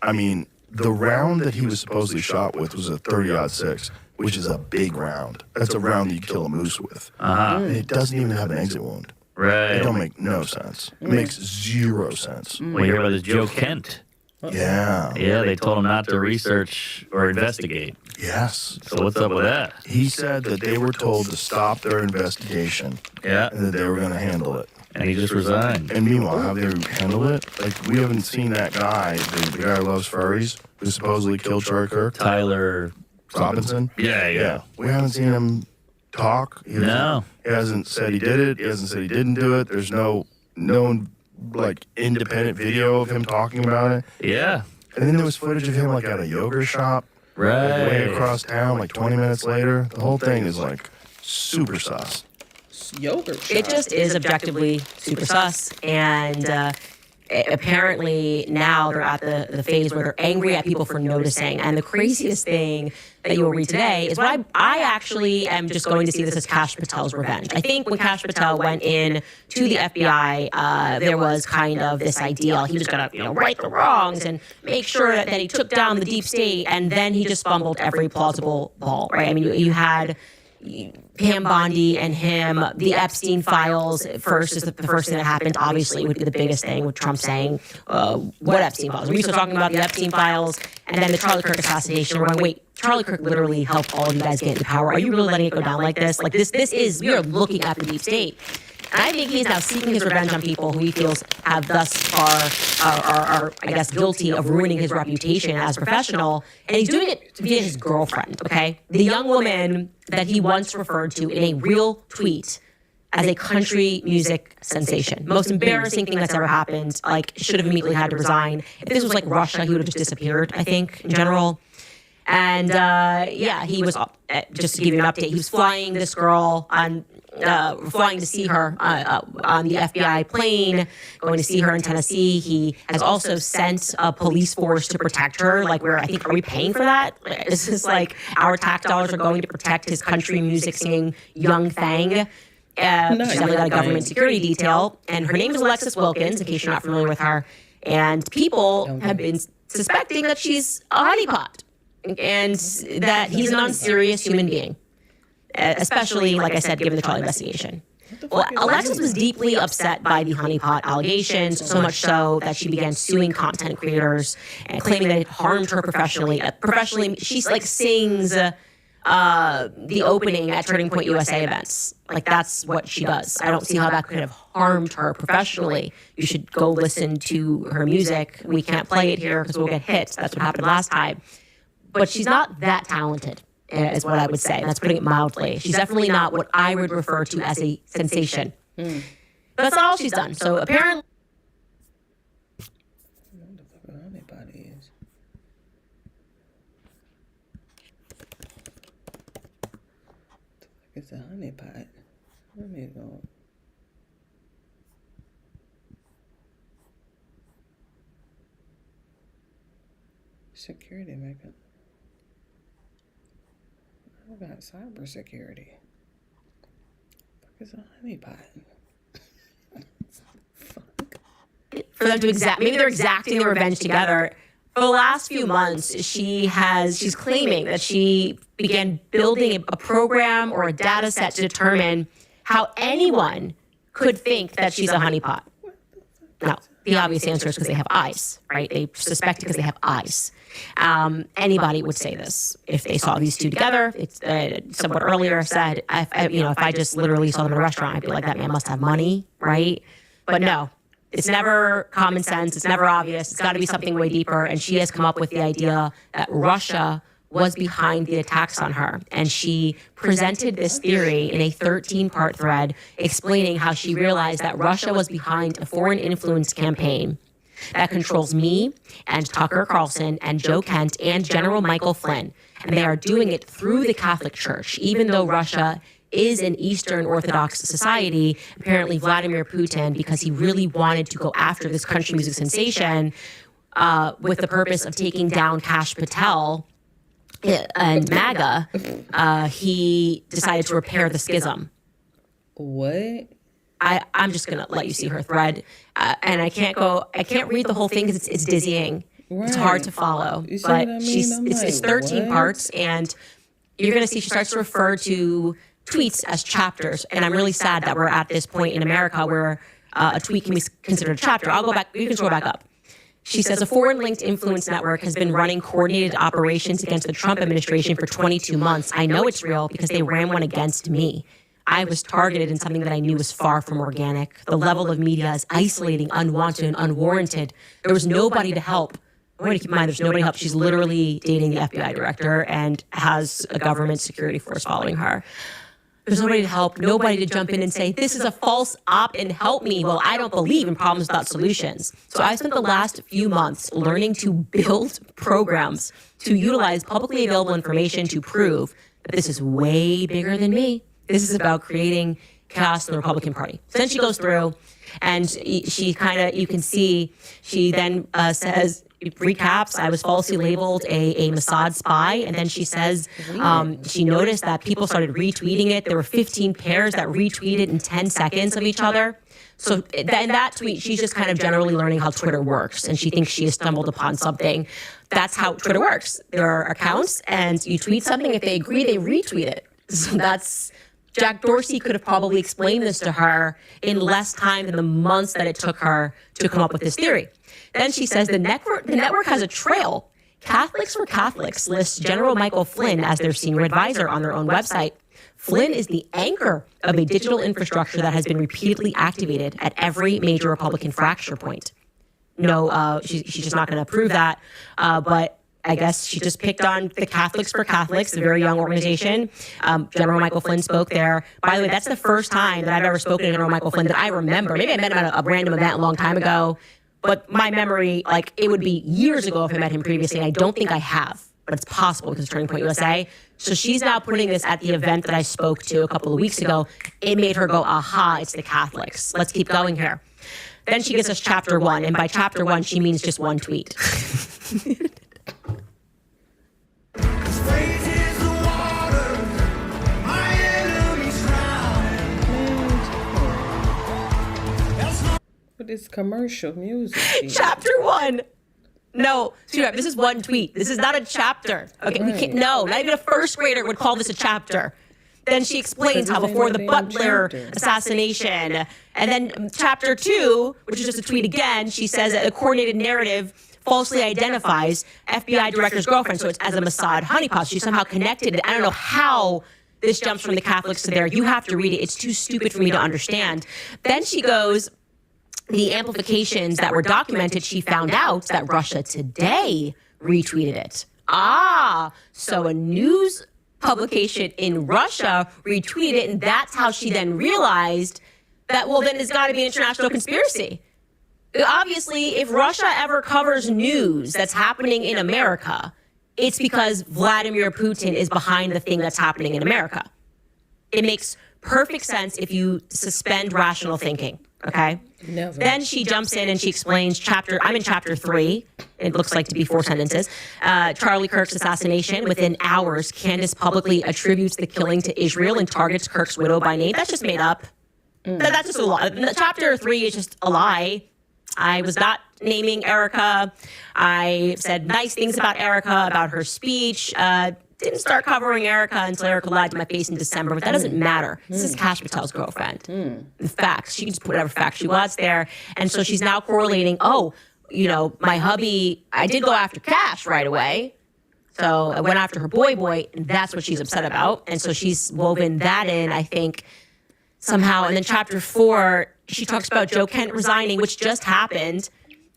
I mean, the round that he was supposedly shot with was a 30-06, which is a big round. That's a round that you kill a moose with. And it doesn't even have an exit wound. Right. It don't make no sense. It makes zero sense. Well, you hear about this Joe Kent. Yeah. Yeah, they told him not to research or investigate. Yes. So what's up with that? He said that they were told to stop their investigation. Yeah. And that they were going to handle it. And he just resigned. And meanwhile, how they handled it? Like, we haven't seen that guy, the guy who loves furries, who supposedly killed Charlie Kirk. Tyler Robinson? Yeah. We haven't seen him talk. He hasn't said he did it. He hasn't said he didn't do it. There's no like independent video of him talking about it. Yeah. And then there was footage of him like at a yogurt shop. Right. Like, way across town, like 20 minutes later. The whole thing is like super sus. Yogurt shop. It just is objectively super sus, and apparently now they're at the phase where they're angry at people for noticing. And the craziest thing that you will read today is what I actually am just going to see this as Kash Patel's revenge. I think when Kash Patel went in to the FBI, there was kind of this ideal. He was going to right the wrongs and make sure that he took down the deep state, and then he just fumbled every plausible ball, right? I mean, you had Pam Bondi and him, the Epstein files first is the first thing that happened. Obviously, it would be the biggest thing with Trump saying, what Epstein files? Are we still talking about the Epstein files? And then the Charlie Kirk assassination. We're going, wait, Charlie Kirk literally helped all of you guys get into power. Are you really letting it go down like this? Like this is, we are looking at the deep state. And I think he's now seeking his revenge on people who he feels have thus far are I guess, guilty of ruining his reputation as a professional. And he's doing it via his girlfriend, okay? The young woman that he once referred to in a real tweet as a country music sensation. Most embarrassing thing that's ever happened. Like, should have immediately had to resign. If this was like Russia, he would have just disappeared, I think, in general. And he was, just to give you an update, he was flying this girl on, flying to see her on the FBI plane, going to see her in Tennessee. He has also sent a police force to protect her. Like, I think, are we paying for that? Is this like our tax dollars are going to protect his country music singing young thang? She's definitely got a government security detail. And her name is Alexis Wilkins, in case you're not familiar with her. And people have been suspecting that she's a honeypot, and that he's an unserious human being, especially, like I said, given the Charlie investigation. Well, Alexis was deeply upset by the honeypot allegations, so much so that she began suing content creators and claiming that it harmed her professionally. She sings the opening at Turning Point USA events. Like, that's what she does. I don't see how that could have harmed her professionally. You should go listen to her music. We can't play it here because we'll get hit. That's what happened last time. But she's not that talented, is what I would say. And that's putting it mildly. She's definitely not what I would refer to as a sensation. That's not all she's done. So apparently, What the fuck a honeypot is? It's a honeypot. Let me go. Security makeup. I got cybersecurity. Fuck is a honeypot? for them to maybe they're exacting their revenge together. For the last few months, she's claiming that she began building a program or a data set to determine how anyone could think that she's a honeypot. No, the obvious answer is because they have eyes, right? They suspect it because they have eyes. Anybody would say this if they saw these two together. It's somewhat earlier said, if I just literally saw them in a restaurant, I'd be like, that man must have money, right? But no, it's never common sense. It's never obvious. It's got to be something way deeper. And she has come up with the idea that Russia was behind the attacks on her. And she presented this theory in a 13-part thread explaining how she realized that Russia was behind a foreign influence campaign that controls me and Tucker Carlson and Joe Kent and General Michael Flynn. And they are doing it through the Catholic Church, even though Russia is an Eastern Orthodox society. Apparently Vladimir Putin, because he really wanted to go after this country music sensation with the purpose of taking down Kash Patel and MAGA, he decided to repair the schism. What? I'm just going to let you see her thread. And I can't read the whole thing because it's dizzying. Right. It's hard to follow. You see But what I mean? it's 13 what? parts, and you're going to see she starts to refer to tweets as chapters. And I'm really sad that we're at this point in America where a tweet can be considered a chapter. I'll go back. You can scroll back up. She says a foreign-linked influence network has been running coordinated operations against the Trump administration for 22 months. I know it's real because they ran one against me. I was targeted in something that I knew was far from organic. The level of media is isolating, unwanted, and unwarranted. There was nobody to help. I want to keep in mind, there's nobody to help. She's literally dating the FBI director and has a government security force following her. There's nobody to help, nobody to jump in and say, this is a false op and help me. Well, I don't believe in problems without solutions. So I spent the last few months learning to build programs to utilize publicly available information to prove that this is way bigger than me. This is about creating chaos in the Republican Party. So then she goes through and she kind of, you can see, she then says, recaps, I was falsely labeled a Mossad spy. And then she says she noticed that people started retweeting it. There were 15 pairs that retweeted in 10 seconds of each other. So in that tweet, she's just kind of generally learning how Twitter works. And she thinks she has stumbled upon something. That's how Twitter works. There are accounts and you tweet something. If they agree, they retweet it. So that's... Jack Dorsey could have probably explained this to her in less time than the months that it took her to come up with this theory. Then she says the network has a trail. Catholics for Catholics lists General Michael Flynn as their senior advisor on their own website. Flynn is the anchor of a digital infrastructure that has been repeatedly activated at every major Republican fracture point. No, she's just not going to approve that, but I guess she just picked on the Catholics for Catholics, a very young organization. General Michael Flynn spoke there. By the way, that's the first time that I've ever spoken to General Michael Flynn that I remember. Maybe I met him at a random event a long time ago, but my memory, like, it would be years ago if I met him previously, and I don't think I have, but it's possible because it's Turning Point USA. So she's now putting this at the event that I spoke to a couple of weeks ago. It made her go, aha, it's the Catholics. Let's keep going here. Then she gives us chapter 1, and by chapter 1, she means just one tweet. But it's commercial music. Chapter 1. No, sweetheart, this is one tweet. This is not a chapter. Okay, we can't. No, not even a first grader would call this a chapter. Then she explains how before the Butler assassination, and then chapter 2, which is just a tweet again, she says that a coordinated narrative falsely identifies FBI director's girlfriend, so it's as a Mossad honeypot. She's somehow connected. I don't know how this jumps from the Catholics to there. You have to read it. It's too stupid for me to understand. Then she goes, the amplifications that were documented, she found out that Russia Today retweeted it. So a news publication in Russia retweeted it, and that's how she then realized that, well, then it's got to be an international conspiracy. Obviously, if Russia ever covers news that's happening in America, it's because Vladimir Putin is behind the thing that's happening in America. It makes perfect sense if you suspend rational thinking, okay? Never. Then she jumps in and she explains I'm in chapter 3. It looks like to be 4 sentences. Charlie Kirk's assassination. Within hours, Candace publicly attributes the killing to Israel and targets Kirk's widow by name. That's just made up. That's just a lie. Chapter 3 is just a lie. I was not naming Erica. I said nice things about Erica, about her speech. Didn't start covering Erica until Erica lied to my face in December, but that doesn't matter. This is Kash Patel's girlfriend. The facts. She can just put whatever facts she wants there. And so she's now correlating, my hubby, I did go after Kash right away. So I went after her boy, and that's what she's upset about. And so she's woven that in, I think, somehow. And then chapter 4, she talks about Joe Kent resigning, which just happened.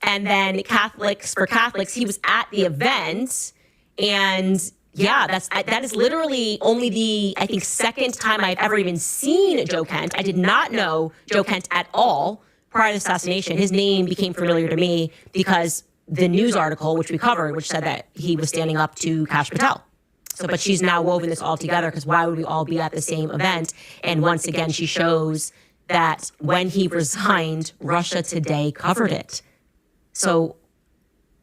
And then for Catholics, he was at the event. And yeah, that is literally only the, I think, second time I've ever even seen Joe Kent. I did not know Joe Kent at all prior to the assassination. His name became familiar to me because the news article, which we covered, which said that he was standing up to Kash Patel. But she's now woven this all together because why would we all be at the same event? And once again, she shows that when he resigned, Russia Today covered it. So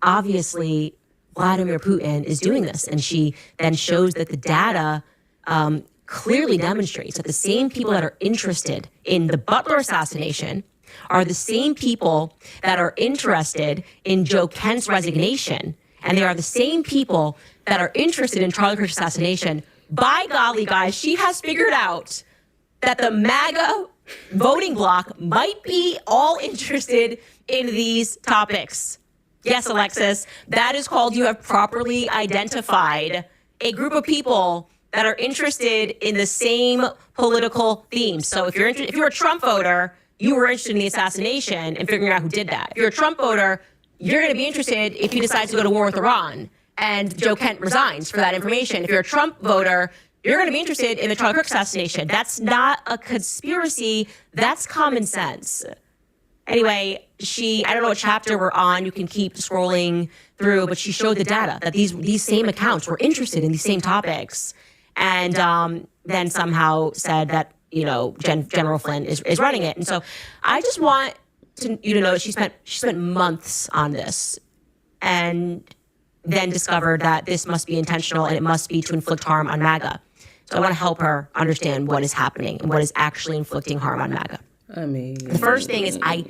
obviously, Vladimir Putin is doing this. And she then shows that the data clearly demonstrates that the same people that are interested in the Butler assassination are the same people that are interested in Joe Kent's resignation. And they are the same people that are interested in Charlie Kirk's assassination. By golly, guys, she has figured out that the MAGA voting bloc might be all interested in these topics. Yes, Alexis, that is called you have properly identified a group of people that are interested in the same political themes. So if you're a Trump voter, you were interested in the assassination and figuring out who did that. If you're a Trump voter, you're going to be interested if he decides to go to war with Iran and Joe Kent resigns for that information. If you're a Trump voter, you're going to be interested in the Charlie Kirk assassination. That's not a conspiracy. That's common sense. Anyway, I don't know what chapter we're on. You can keep scrolling through, but she showed the data that these same accounts were interested in these same topics. And then somehow said that, General Flynn is running it. And so I just want you to know that she spent months on this and then discovered that this must be intentional and it must be to inflict harm on MAGA. So I want to help her understand what is happening and what is actually inflicting harm on MAGA. The first thing is I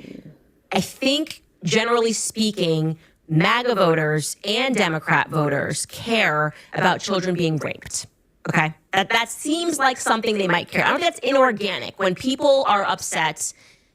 think, generally speaking, MAGA voters and Democrat voters care about children being raped. Okay? That seems like something they might care. I don't think that's inorganic. When people are upset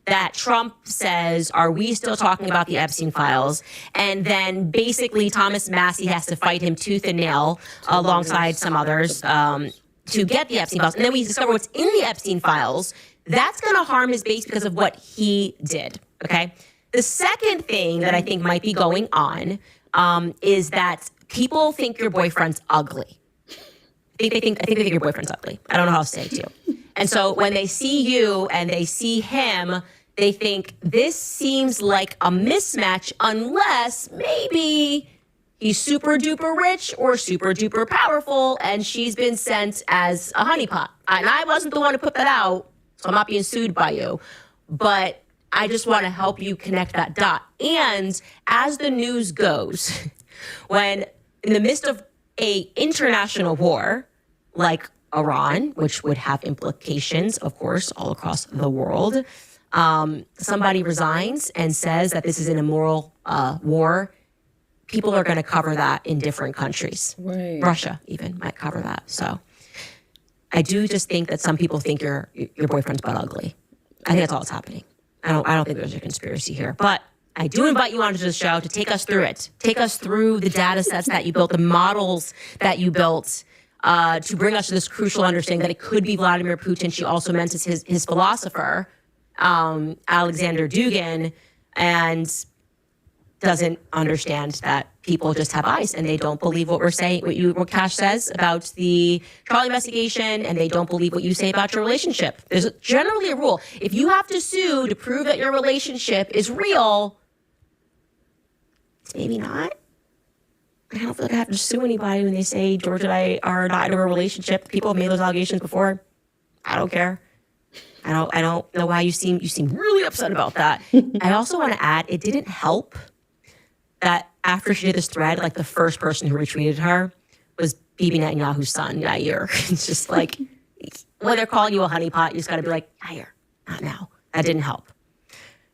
that Trump says, are we still talking about the Epstein files? And then basically Thomas Massie has to fight him tooth and nail alongside some others to get the Epstein files. And then we discover what's in the Epstein files. That's going to harm his base because of what he did, okay? The second thing that I think might be going on is that people think your boyfriend's ugly. I think they think your boyfriend's ugly. I don't know how to say it to you. And so when they see you and they see him, they think this seems like a mismatch unless maybe he's super duper rich or super duper powerful and she's been sent as a honeypot. And I wasn't the one who put that out, so I'm not being sued by you. But I just want to help you connect that dot. And as the news goes, when in the midst of an international war like Iran, which would have implications, of course, all across the world, somebody resigns and says that this is an immoral war, people are going to cover that in different countries. Right. Russia even might cover that. So I do just think that some people think your boyfriend's butt ugly. I think that's all that's happening. I don't think there's a conspiracy here. But I do invite you onto the show to take us through it. Take us through the data sets that you built, the models that you built, to bring us to this crucial understanding that it could be Vladimir Putin. She also mentions his philosopher, Alexander Dugin. And doesn't understand that people just have eyes and they don't believe what we're saying, what Cash says about the Charlie investigation, and they don't believe what you say about your relationship. There's generally a rule. If you have to sue to prove that your relationship is real, it's maybe not. I don't feel like I have to sue anybody when they say George and I are not in a relationship. People have made those allegations before. I don't care. I don't know why you seem really upset about that. I also want to add, it didn't help that after she did this thread, like the first person who retweeted her was Bibi Netanyahu's son, Yair. It's just like, when they're calling you a honeypot, you just got to be like, Yair, not now. That didn't help.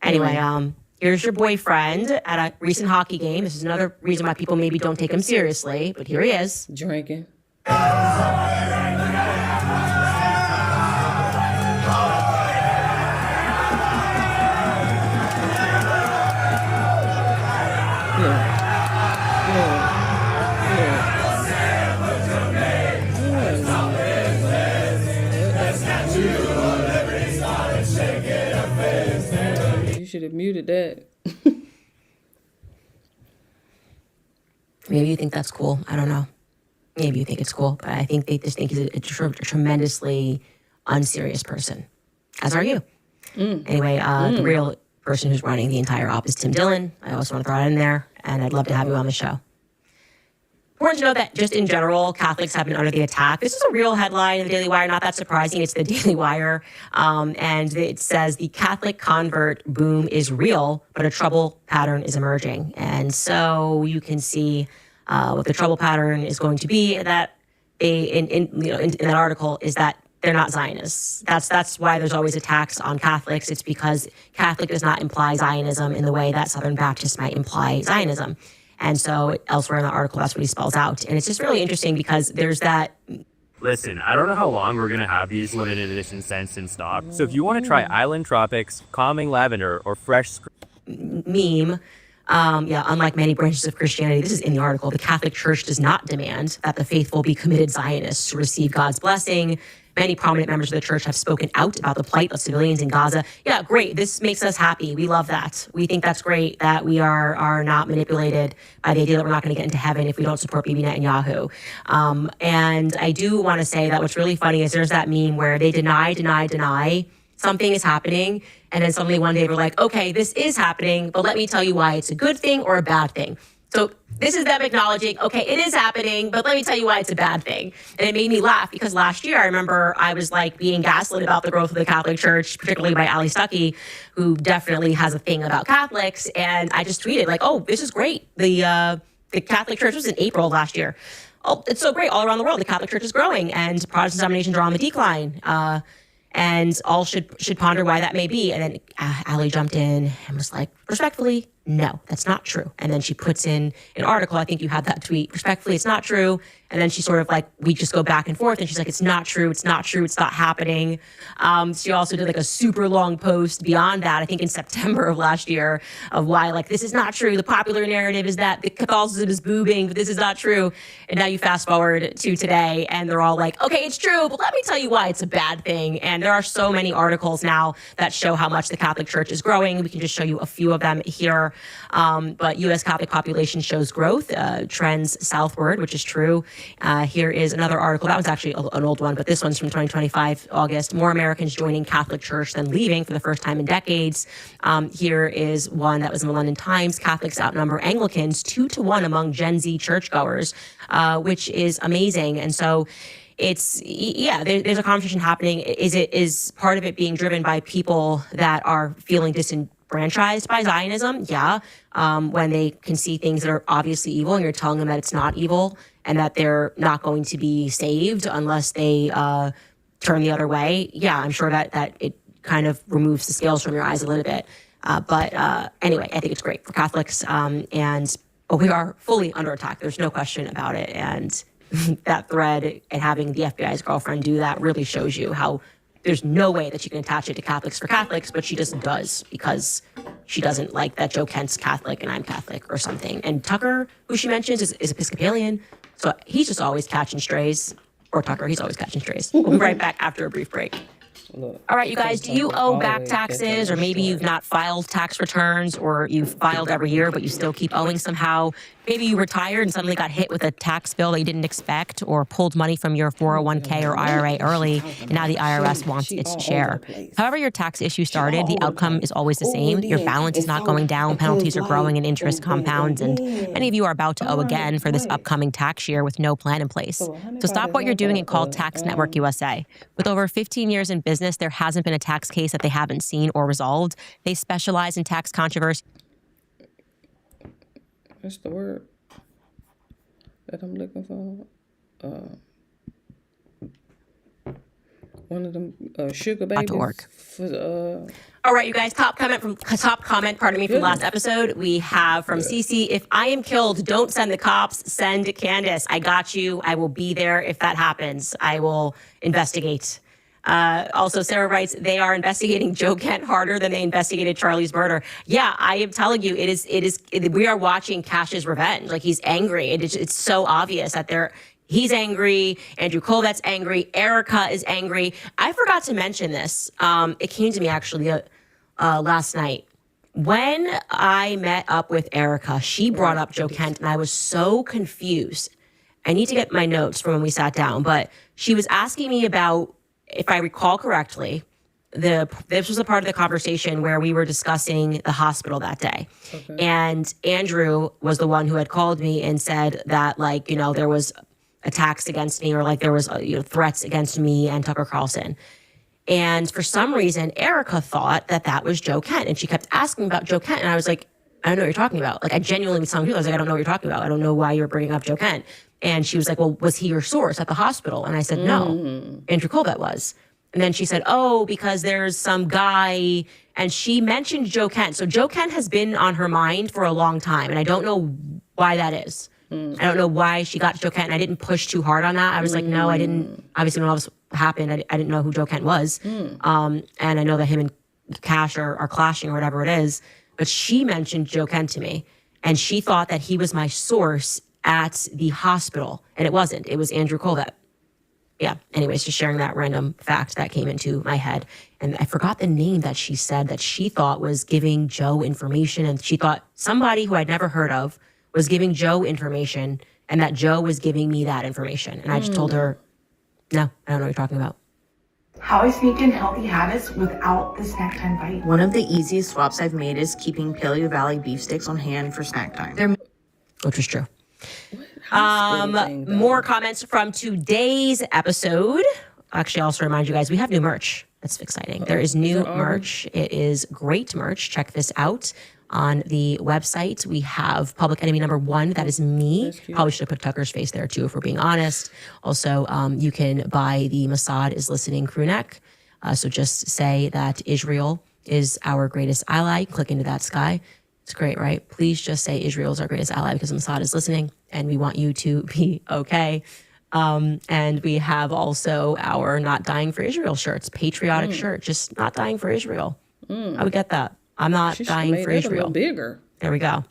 Anyway, here's your boyfriend at a recent hockey game. This is another reason why people maybe don't take him seriously, but here he is. Drinking. You should have muted that. Maybe you think that's cool. I don't know. Maybe you think it's cool, but I think they just think he's a tremendously unserious person, as are you. Anyway, the real person who's running the entire op is Tim Dillon. I also want to throw that in there, and I'd love to have you on the show. Important to know that just in general, Catholics have been under the attack. This is a real headline in the Daily Wire, not that surprising. It's the Daily Wire. And it says the Catholic convert boom is real, but a trouble pattern is emerging. And so you can see what the trouble pattern is going to be that in that article is that they're not Zionists. That's why there's always attacks on Catholics. It's because Catholic does not imply Zionism in the way that Southern Baptists might imply Zionism. And so elsewhere in the article, that's what he spells out. And it's just really interesting because there's that. Listen, I don't know how long we're going to have these limited edition scents in stock. So if you want to try Island Tropics, Calming Lavender, or Fresh meme, unlike many branches of Christianity, this is in the article, the Catholic Church does not demand that the faithful be committed Zionists to receive God's blessing. Many prominent members of the church have spoken out about the plight of civilians in Gaza. Yeah, great. This makes us happy. We love that. We think that's great that we are not manipulated by the idea that we're not going to get into heaven if we don't support Bibi Netanyahu. And I do want to say that what's really funny is there's that meme where they deny something is happening, and then suddenly one day we're like, okay, this is happening, but let me tell you why it's a good thing or a bad thing. So this is them acknowledging, okay, it is happening, but let me tell you why it's a bad thing. And it made me laugh because last year I remember I was like being gaslit about the growth of the Catholic Church, particularly by Ali Stuckey, who definitely has a thing about Catholics. And I just tweeted like, oh, this is great. The Catholic Church was in April last year. Oh, it's so great all around the world. The Catholic Church is growing and Protestant denominations are on the decline. And all should ponder why that may be. And then Ali jumped in and was like, respectfully, no, that's not true. And then she puts in an article, I think you had that tweet, respectfully, it's not true. And then she sort of like, we just go back and forth and she's like, it's not true, it's not true, it's not happening. She also did like a super long post beyond that, I think in September of last year, of why like, this is not true. The popular narrative is that the Catholicism is booming, but this is not true. And now you fast forward to today and they're all like, okay, it's true, but let me tell you why it's a bad thing. And there are so many articles now that show how much the Catholic Church is growing. We can just show you a few of them here. But U.S. Catholic population shows growth, trends southward, which is true. Here is another article. That was actually an old one, but this one's from 2025, August. More Americans joining Catholic Church than leaving for the first time in decades. Here is one that was in the London Times. Catholics outnumber Anglicans 2-1 among Gen Z churchgoers, which is amazing. And so it's, there's a conversation happening. Is part of it being driven by people that are feeling disenfranchised by Zionism? Yeah. When they can see things that are obviously evil and you're telling them that it's not evil and that they're not going to be saved unless they turn the other way. Yeah, I'm sure that it kind of removes the scales from your eyes a little bit. But anyway, I think it's great for Catholics. But we are fully under attack. There's no question about it. And that thread and having the FBI's girlfriend do that really shows you how there's no way that she can attach it to Catholics for Catholics, but she just does because she doesn't like that Joe Kent's Catholic and I'm Catholic or something. And Tucker, who she mentions, is Episcopalian. So he's just always catching strays. Or Tucker, he's always catching strays. We'll be right back after a brief break. Look, All right, you guys, do you owe back taxes, or maybe you've not filed tax returns, or you've filed every year but you still keep owing somehow? Maybe you retired and suddenly got hit with a tax bill that you didn't expect, or pulled money from your 401k or IRA early, and now the IRS wants its share. However your tax issue started, the outcome is always the same. Your balance is not going down, penalties are growing, and interest compounds, and many of you are about to owe again for this upcoming tax year with no plan in place. So stop what you're doing and call Tax Network USA. With over 15 years in business, there hasn't been a tax case that they haven't seen or resolved. They specialize in tax controversy. What's the word that I'm looking for? One of them sugar babies. All right, you guys. Top comment from last episode. We have from Cece. If I am killed, don't send the cops. Send Candace. I got you. I will be there if that happens. I will investigate. Also, Sarah writes, they are investigating Joe Kent harder than they investigated Charlie's murder. Yeah, I am telling you, we are watching Cash's revenge. Like, he's angry. It's so obvious that he's angry. Andrew Colvette's angry. Erica is angry. I forgot to mention this. It came to me actually last night. When I met up with Erica, she brought up Joe Kent, and I was so confused. I need to get my notes from when we sat down, but she was asking me about, if I recall correctly, this was a part of the conversation where we were discussing the hospital that day. Okay. And Andrew was the one who had called me and said that, like, there was attacks against me, or like there was threats against me and Tucker Carlson. And for some reason, Erica thought that was Joe Kent. And she kept asking about Joe Kent. And I was like, I don't know what you're talking about. Like, I genuinely was telling people, I was like, I don't know what you're talking about. I don't know why you're bringing up Joe Kent. And she was like, well, was he your source at the hospital? And I said, no, Andrew Colvette was. And then she said, oh, because there's some guy, and she mentioned Joe Kent. So Joe Kent has been on her mind for a long time, and I don't know why that is. I don't know why she got Joe Kent, and I didn't push too hard on that. I was like, no, I didn't. Obviously, when all this happened, I didn't know who Joe Kent was. And I know that him and Cash are clashing or whatever it is. But she mentioned Joe Kent to me, and she thought that he was my source at the hospital, and it wasn't. It was Andrew Colvette. Yeah, anyways, just sharing that random fact that came into my head. And I forgot the name that she said that she thought was giving Joe information, and she thought somebody who I'd never heard of was giving Joe information, and that Joe was giving me that information. And I just told her, no, I don't know what you're talking about. How I sneak in healthy habits without the snack time bite. One of the easiest swaps I've made is keeping Paleo Valley beef sticks on hand for snack time. Which was true. More comments from today's episode. Actually, I'll also remind you guys, we have new merch. That's exciting. There is new merch. It is great merch. Check this out on the website. We have Public Enemy #1. That is me. Probably should have put Tucker's face there too, if we're being honest. Also, you can buy the Mossad is Listening crew neck. So just say that Israel is our greatest ally. Click into that sky. It's great, right? Please just say Israel is our greatest ally because Mossad is listening, and we want you to be okay. And we have also our Not Dying for Israel shirts, patriotic shirt, just not dying for Israel. I would get that. I'm not dying for Israel. Bigger. There we go.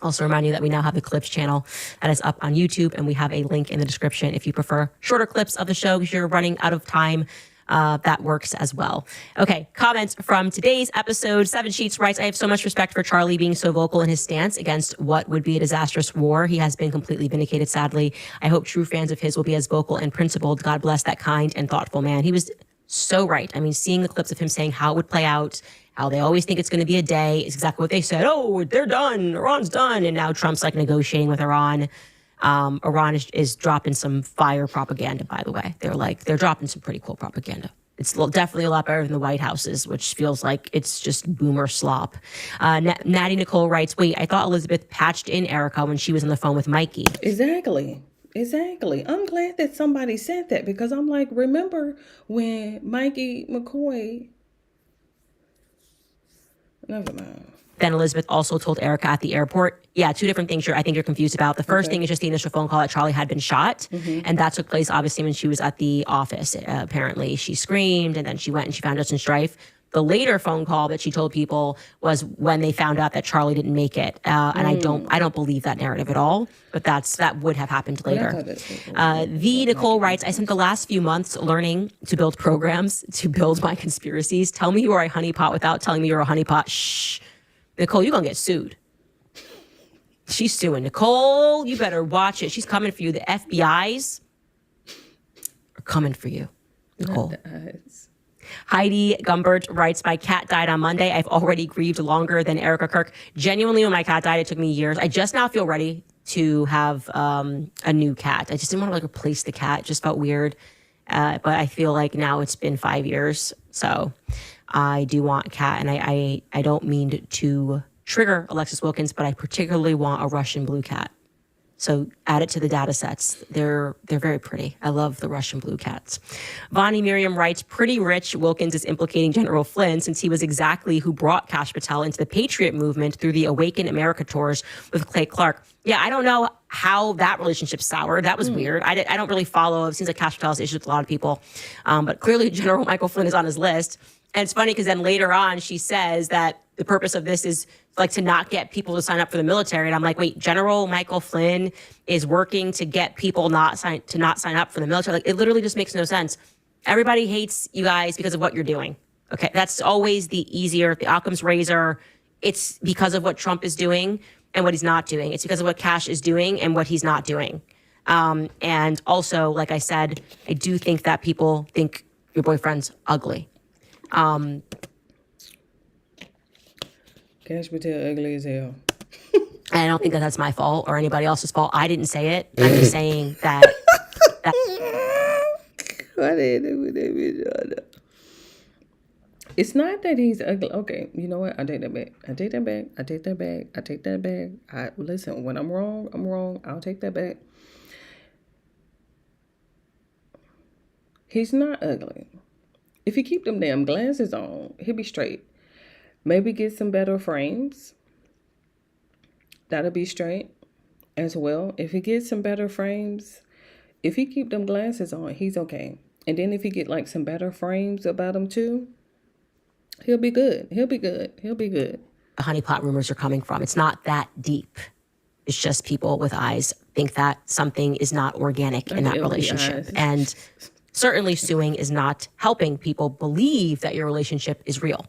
Also remind you that we now have the Clips channel that is up on YouTube, and we have a link in the description if you prefer shorter clips of the show because you're running out of time. That works as well. Okay, comments from today's episode. 7 Sheets writes, I have so much respect for Charlie being so vocal in his stance against what would be a disastrous war. He has been completely vindicated, sadly. I hope true fans of his will be as vocal and principled. God bless that kind and thoughtful man. He was so right. I mean, seeing the clips of him saying how it would play out, how they always think it's going to be a day, is exactly what they said. Oh, they're done. Iran's done. And now Trump's like negotiating with Iran. Iran is dropping some fire propaganda, by the way. They're dropping some pretty cool propaganda. It's definitely a lot better than the White House's, which feels like it's just boomer slop. Natty Nicole writes, wait, I thought Elizabeth patched in Erica when she was on the phone with Mikey. Exactly. I'm glad that somebody said that, because I'm like, remember when Mikey McCoy... Never mind. Then Elizabeth also told Erica at the airport. Yeah, 2 different things I think you're confused about. The first thing is just the initial phone call that Charlie had been shot. And that took place, obviously, when she was at the office. Apparently, she screamed, and then she went and she found Justin Strife. The later phone call that she told people was when they found out that Charlie didn't make it. And I don't believe that narrative at all, but that would have happened later. The Nicole writes, I spent the last few months learning to build programs, to build my conspiracies. Tell me you are a honeypot without telling me you're a honeypot. Shh. Nicole, you're going to get sued. She's suing. Nicole, you better watch it. She's coming for you. The FBI's are coming for you, Nicole. Heidi Gumbert writes, my cat died on Monday. I've already grieved longer than Erica Kirk. Genuinely, when my cat died, it took me years. I just now feel ready to have a new cat. I just didn't want to like replace the cat. It just felt weird. But I feel like now it's been 5 years. So I do want a cat. And I don't mean to trigger Alexis Wilkins, but I particularly want a Russian blue cat. So add it to the data sets. They're very pretty. I love the Russian blue cats. Vonnie Miriam writes, pretty rich Wilkins is implicating General Flynn since he was exactly who brought Kash Patel into the Patriot movement through the Awaken America tours with Clay Clark. Yeah, I don't know how that relationship soured. That was weird. I don't really follow. It seems like Kash Patel has issues with a lot of people. But clearly General Michael Flynn is on his list. And it's funny because then later on she says that the purpose of this is like to not get people to sign up for the military. And I'm like, wait, General Michael Flynn is working to get people not sign up for the military. Like, it literally just makes no sense. Everybody hates you guys because of what you're doing. Okay, that's always the Occam's razor. It's because of what Trump is doing and what he's not doing. It's because of what Kash is doing and what he's not doing. And also, like I said, I do think that people think your boyfriend's ugly. Kash Patel ugly as hell. And I don't think that that's my fault or anybody else's fault. I didn't say it. I'm just saying that. It's not that he's ugly. Okay, you know what? I take that back. Listen, when I'm wrong, I'm wrong. I'll take that back. He's not ugly. If he keep them damn glasses on, he'll be straight. Maybe get some better frames. That'll be straight as well. If he gets some better frames, if he keep them glasses on, he's okay. And then if he get like some better frames about him too, he'll be good. The honeypot rumors are coming from. It's not that deep. It's just people with eyes think that something is not organic in that relationship. And certainly suing is not helping people believe that your relationship is real.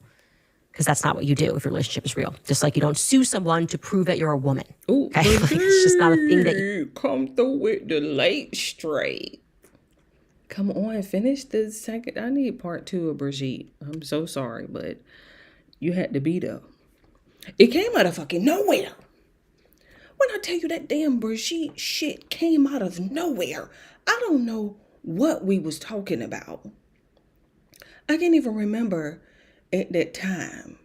Because that's not what you do if your relationship is real. Just like you don't sue someone to prove that you're a woman. Ooh, okay? Like, it's just not a thing that you come through with the late straight. Come on, finish the second. I need part 2 of Brigitte. I'm so sorry, but you had to be there. It came out of fucking nowhere. When I tell you that damn Brigitte shit came out of nowhere, I don't know what we was talking about. I can't even remember at that time,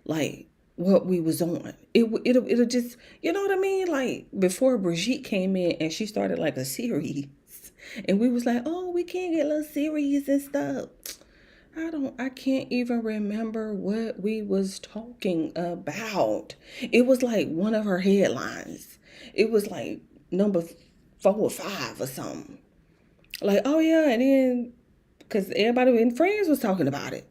like what we was on. It'll just, you know what I mean? Like before Brigitte came in and she started like a series, and we was like, oh, we can't get little series and stuff. I can't even remember what we was talking about. It was like one of her headlines. It was like number 4 or 5 or something. Like, oh yeah, and then because everybody in Friends was talking about it.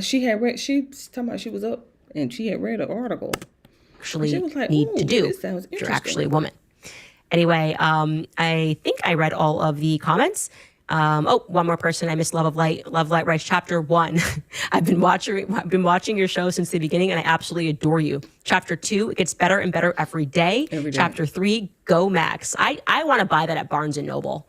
She talking about she was up and she had read an article. Actually she was like, need to do this sounds if you're actually a woman. Anyway, I think I read all of the comments. One more person. I missed Love of Light. Love of Light writes, Chapter 1. I've been watching your show since the beginning, and I absolutely adore you. Chapter 2, it gets better and better every day. Chapter 3, go Max. I want to buy that at Barnes & Noble.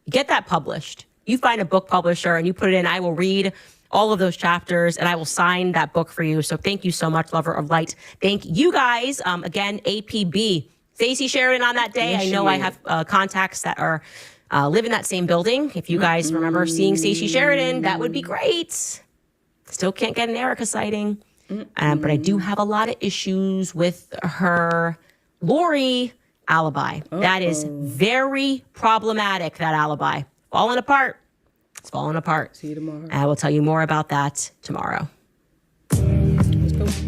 Get that published. You find a book publisher and you put it in. I will read all of those chapters and I will sign that book for you. So thank you so much, Lover of Light. Thank you guys. Again, APB. Stacey Sheridan on that day. Yes, I know I have contacts that are live in that same building. If you guys remember seeing Stacey Sheridan, that would be great. Still can't get an Erica sighting. But I do have a lot of issues with her Lori alibi. That is very problematic, that alibi. Falling apart. It's falling apart. See you tomorrow. I will tell you more about that tomorrow. Let's go. Let's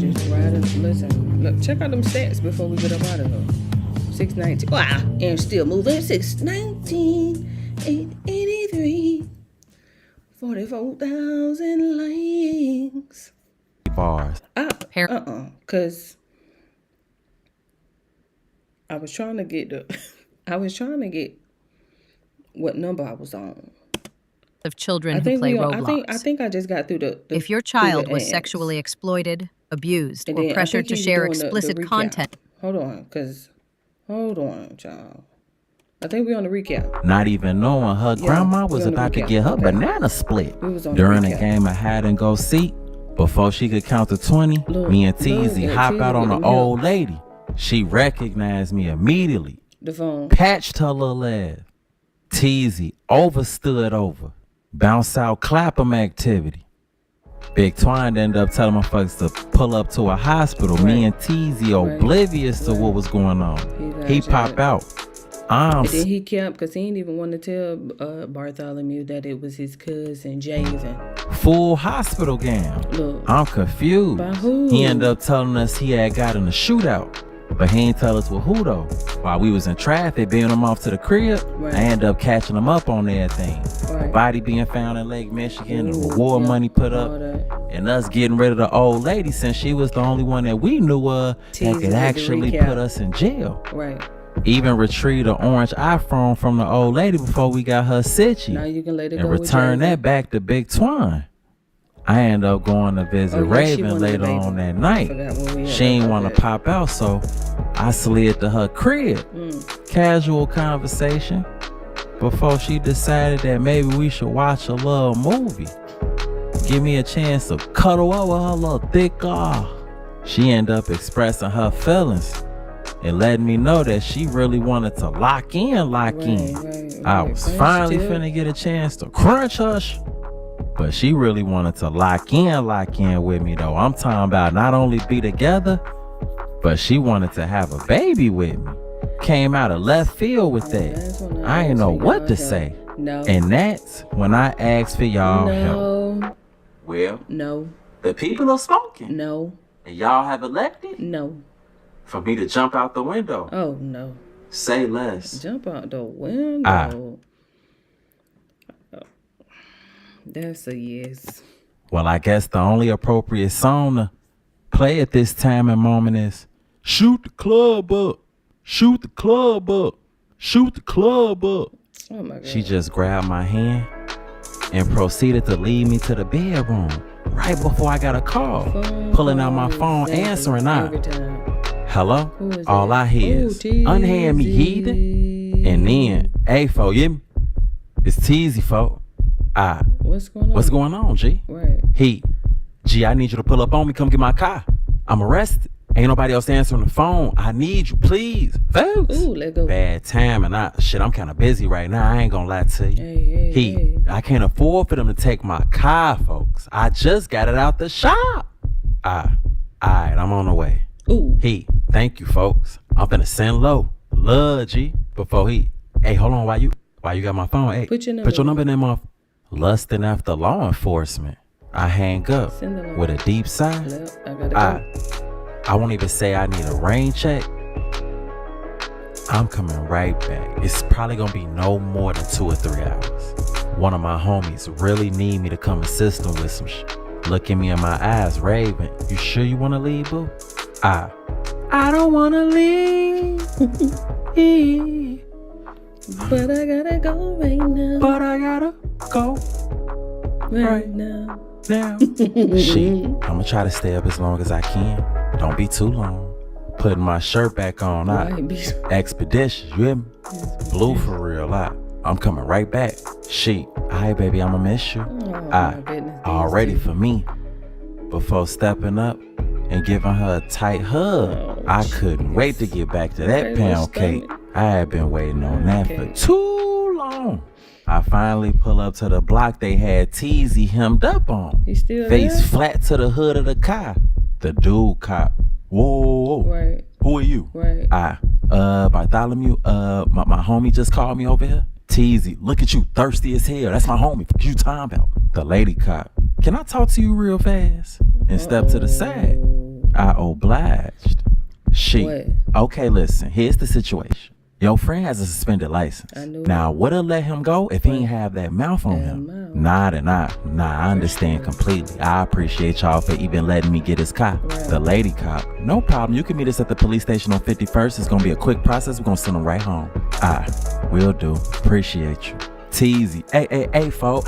just ride it. Listen, look, check out them stats before we get up out of here. 619. Wow, and still moving. 619, 883, 44,000 likes. Bars. Cause I was trying to get what number I was on. Of children who play Roblox. I think I just got through the if your child was sexually exploited, abused, or pressured to share explicit content. Hold on, child. I think we're on the recap. Not even knowing her grandma was about to get her banana split. During a game of hide and go seek, before she could count to 20, me and Teezy hop out on an old lady. She recognized me immediately. The phone. Patched her little ass. Teezy overstood over. Bounce out clap 'em activity. Big Twine ended up telling my folks to pull up to a hospital. Me and Teezy oblivious to what was going on. He pop out. And then he kept, because he didn't even want to tell Bartholomew that it was his cousin Jason. Full hospital gown. Look. I'm confused. By who? He ended up telling us he had got in a shootout. But he ain't tell us with who though. While we was in traffic, being him off to the crib, I ended up catching him up on everything. The body being found in Lake Michigan, the reward money put up, and us getting rid of the old lady since she was the only one that we knew of that could actually put us in jail. Right. Even retrieved an orange iPhone from the old lady before we got her sitchy. Now you can let it and go. And return that back to Big Twine. I ended up going to visit Raven later on that night. She ain't want to pop out, so I slid to her crib. Casual conversation before she decided that maybe we should watch a little movie. Give me a chance to cuddle over her little thick She ended up expressing her feelings and letting me know that she really wanted to lock in. I was finally finna get a chance to crunch her. But she really wanted to lock in with me though. I'm talking about not only be together, but she wanted to have a baby with me. Came out of left field with that. I ain't know what to say. No. And that's when I asked for y'all help. Well, no. The people are spoken. No. And y'all have elected? No. For me to jump out the window. Oh no. Say less. Jump out the window. That's a yes. Well, I guess the only appropriate song to play at this time and moment is Shoot the Club Up. Shoot the club up. Shoot the club up. Oh my God. She just grabbed my hand and proceeded to lead me to the bedroom right before I got a call. Pulling out my phone, answering out. Hello? All I hear is unhand me, heathen. And then, hey, fo, you? It's Teezy, fo. What's going on? What's going on, G? Right. G, I need you to pull up on me. Come get my car. I'm arrested. Ain't nobody else answering the phone. I need you, please. Folks. Ooh, let go. Bad time, and I'm kind of busy right now. I ain't gonna lie to you. Hey. I can't afford for them to take my car, folks. I just got it out the shop. All right, I'm on the way. Ooh. Thank you, folks. I'm finna send low. Love, G. Before hey, hold on. Why you got my phone? Hey, put your number in there, motherfucker. Lusting after law enforcement. I hang up with a deep sigh. I won't even say I need a rain check. I'm coming right back. It's probably gonna be no more than 2 or 3 hours. One of my homies really need me to come assist them with some shit. Look at me in my eyes, Raven. You sure you wanna leave, boo? I don't wanna leave. But I gotta go right now. But I gotta go right now. I'ma try to stay up as long as I can. Don't be too long. Putting my shirt back on. Expeditious, you hear me? Blue for real. I'm coming right back. Alright, baby, I'ma miss you. Already for me. Before stepping up and giving her a tight hug. I couldn't wait to get back to that pound cake. I had been waiting on that for too long. I finally pull up to the block they had Teezy hemmed up on. He still Face there? flat to the hood of the car. The dude cop. Whoa. Right. Who are you? Right. Bartholomew, my homie just called me over here. Teezy, look at you, thirsty as hell. That's my homie. What you talking about? The lady cop. Can I talk to you real fast? And step to the side. I obliged. Okay, listen, here's the situation. Your friend has a suspended license. I knew Now, would have let him go if he ain't have that mouth on him? Nah, I understand completely. I appreciate y'all for even letting me get his cop. The lady cop, no problem. You can meet us at the police station on 51st. It's gonna be a quick process. We're gonna send him right home. Will do. Appreciate you. Teasy. Hey, folk.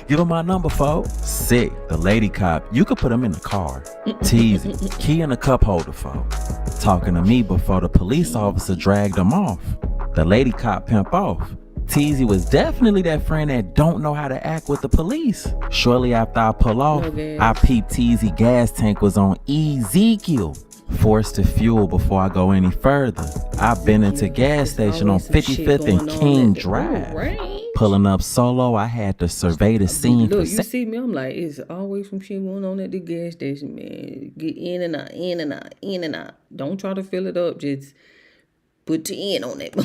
Give him my number, folks. Sick. The lady cop, you could put him in the car. Teasy. Key in the cup holder, folks. Talking to me before the police officer dragged him off. The lady cop pimp off. Teasy was definitely that friend that don't know how to act with the police. Shortly after I pull off, I peeped Teasy gas tank was on Ezekiel. Forced to fuel before I go any further. I've been into gas station on 55th and King Drive. Pulling up solo, I had to survey the scene. Look, you see me, I'm like, it's always some shit going on at the gas station, man. Get in and out, in and out, in and out. Don't try to fill it up, just put your end on it.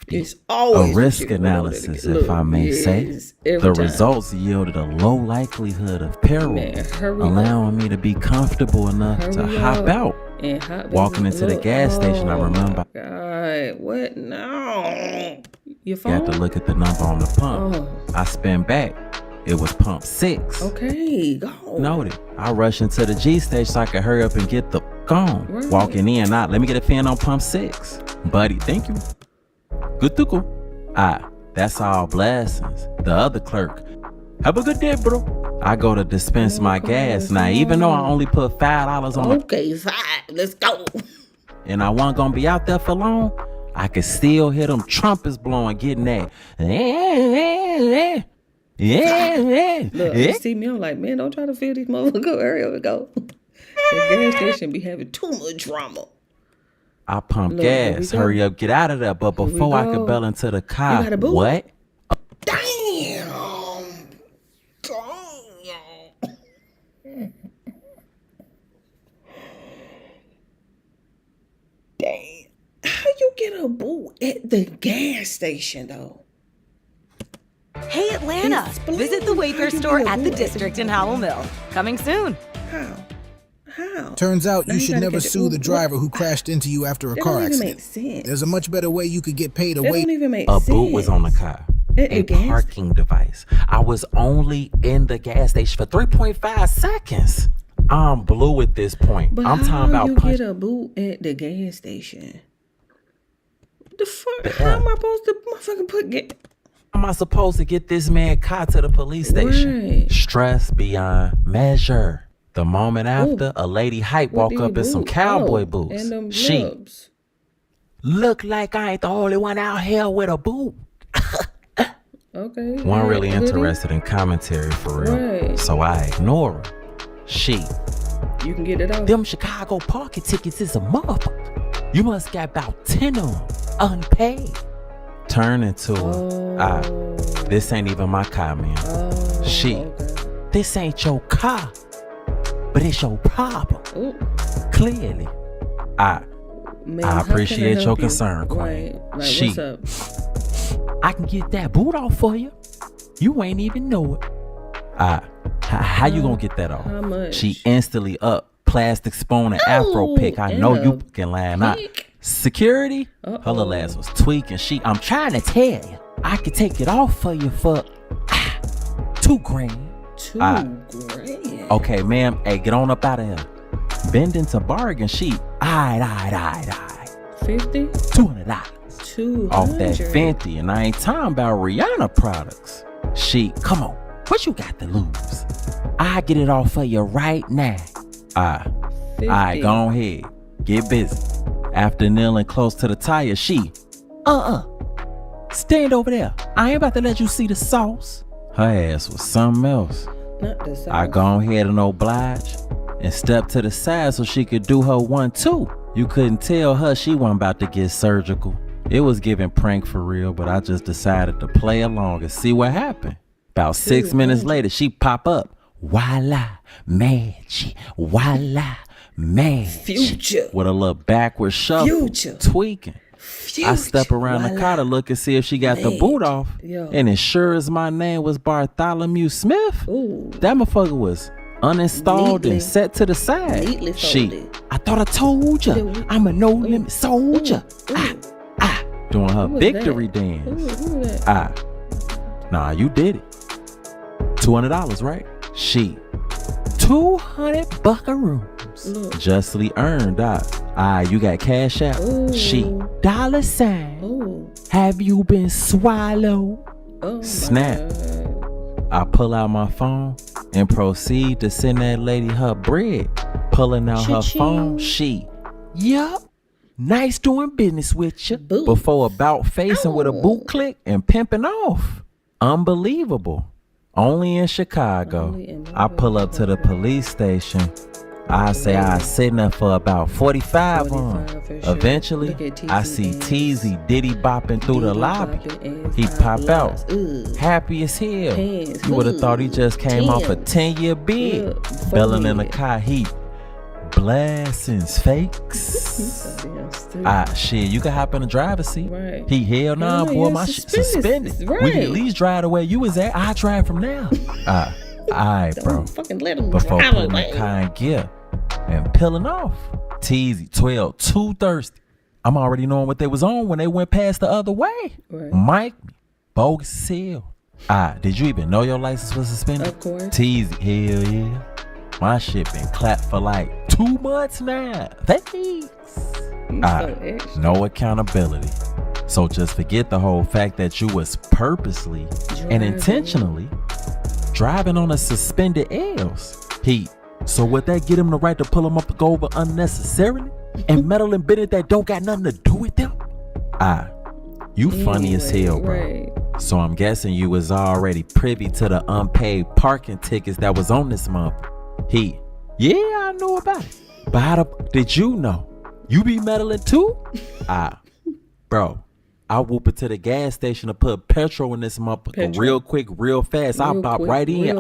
It's always a risk analysis, if I may say. The results yielded a low likelihood of peril, allowing me to be comfortable enough to hop out. Walking into the gas station, I remember. God, what? No. Your phone? Got to look at the number on the pump. I spin back. It was pump 6. Okay, go. Noted. I rush into the G stage so I could hurry up and get the gone. Walking in, out. Let me get a fin on pump 6. Buddy, thank you. Good to go. That's all blessings. The other clerk. Have a good day, bro. I go to dispense my gas. Now, even though I only put $5 on Okay, fine. Let's go. And I wasn't gonna be out there for long, I could still hear them trumpets blowing, getting that. Look, you see me, I'm like, man, don't try to feel these motherfuckers. Hurry up and go. The gas station be having too much drama. I pump gas. Hurry up, get out of there. But before I could bail into the car, what? Damn. Damn. How you get a boot at the gas station, though? Hey, Atlanta. Visit the Wayfair store at the District in Howell Mill. Coming soon. How? Turns out you should never sue the driver who crashed into you after a car accident. Make sense. There's a much better way you could get paid a way. A boot was on the car. A parking device. I was only in the gas station for 3.5 seconds. I'm blue at this point. But I'm talking about you get a boot at the gas station? The fuck? How am I supposed to motherfucking put gas? How am I supposed to get this man caught to the police station? Stress beyond measure. The moment after, a lady hype walk up in some cowboy boots. And them She gloves. look like I ain't the only one out here with a boot. Okay. One really interested in commentary for real. So I ignore her. She. You can get it out. Them Chicago parking tickets is a motherfucker. You must got about 10 of them unpaid. Turn into her. This ain't even my car, man. This ain't your car, but it's your problem. Clearly. I appreciate your concern, Queen. What's up? I can get that boot off for you. You ain't even know it. How you gonna get that off? How much? She instantly up. Plastic spoon and afro pick. I know you can line out. Security? Her little ass was tweaking. I'm trying to tell you. I could take it off for you for $2 grand. $2 grand? Okay, ma'am. Hey, get on up out of here. Bending to bargain. Aight. 50? $200. Off that Fenty, and I ain't talking about Rihanna products. Come on, what you got to lose? I get it off for you right now. Alright, go ahead, get busy. After kneeling close to the tire, stand over there. I ain't about to let you see the sauce. Her ass was something else. Not the sauce. I go ahead and oblige and step to the side so she could do her 1-2. You couldn't tell her she wasn't about to get surgical. It was giving prank for real, but I just decided to play along and see what happened. About 6 minutes later, she pop up. Voila, magic. Voila, magic. Future. With a little backward shuffle. Future. Tweaking. I step around the car to look and see if she got the boot off. And as sure as my name was Bartholomew Smith, that motherfucker was uninstalled and set to the side. I thought I told ya, I'm a no-limit soldier. doing her Who was victory that? dance. Who was that? Nah, you did it. $200, right? She 200 buckaroos. Look. Justly earned. You got cash out. Ooh. She $. Ooh. Have you been swallowed? Oh Snap. I pull out my phone and proceed to send that lady her bread. Pulling out her phone. She, yup. Nice doing business with you. Before about facing with a boot click and pimping off. Unbelievable. Only in Chicago. I pull up to the police station. I say I sitting there for about 45 on. Eventually, I see Teasy Diddy bopping through the lobby. He pop out, happy as hell. You would have thought he just came off a 10-year bid. Belling in the car, he blessings, fakes. Shit, you can hop in the driver's seat. Right. He hell nah, boy, my shit suspended. Right. We can at least drive the way you was at. I drive from now. Alright, bro. Fucking let him Before drive putting the away. car in gear and peeling off. Teasy 12, too thirsty. I'm already knowing what they was on when they went past the other way. Right. Mike, bogus seal. Did you even know your license was suspended? Of course. Teasy, hell yeah. My shit been clapped for like 2 months now. Thanks. No accountability. So just forget the whole fact that you was purposely and intentionally driving on a suspended L's. So would that get him the right to pull him up and go over unnecessarily? And meddle in business that don't got nothing to do with them? You funny as hell, bro. Right. So I'm guessing you was already privy to the unpaid parking tickets that was on this month. Yeah, I know about it. But how did you know? You be meddling too? Bro, I whoop it to the gas station to put petrol in this motherfucker real quick, real fast. I bop right in.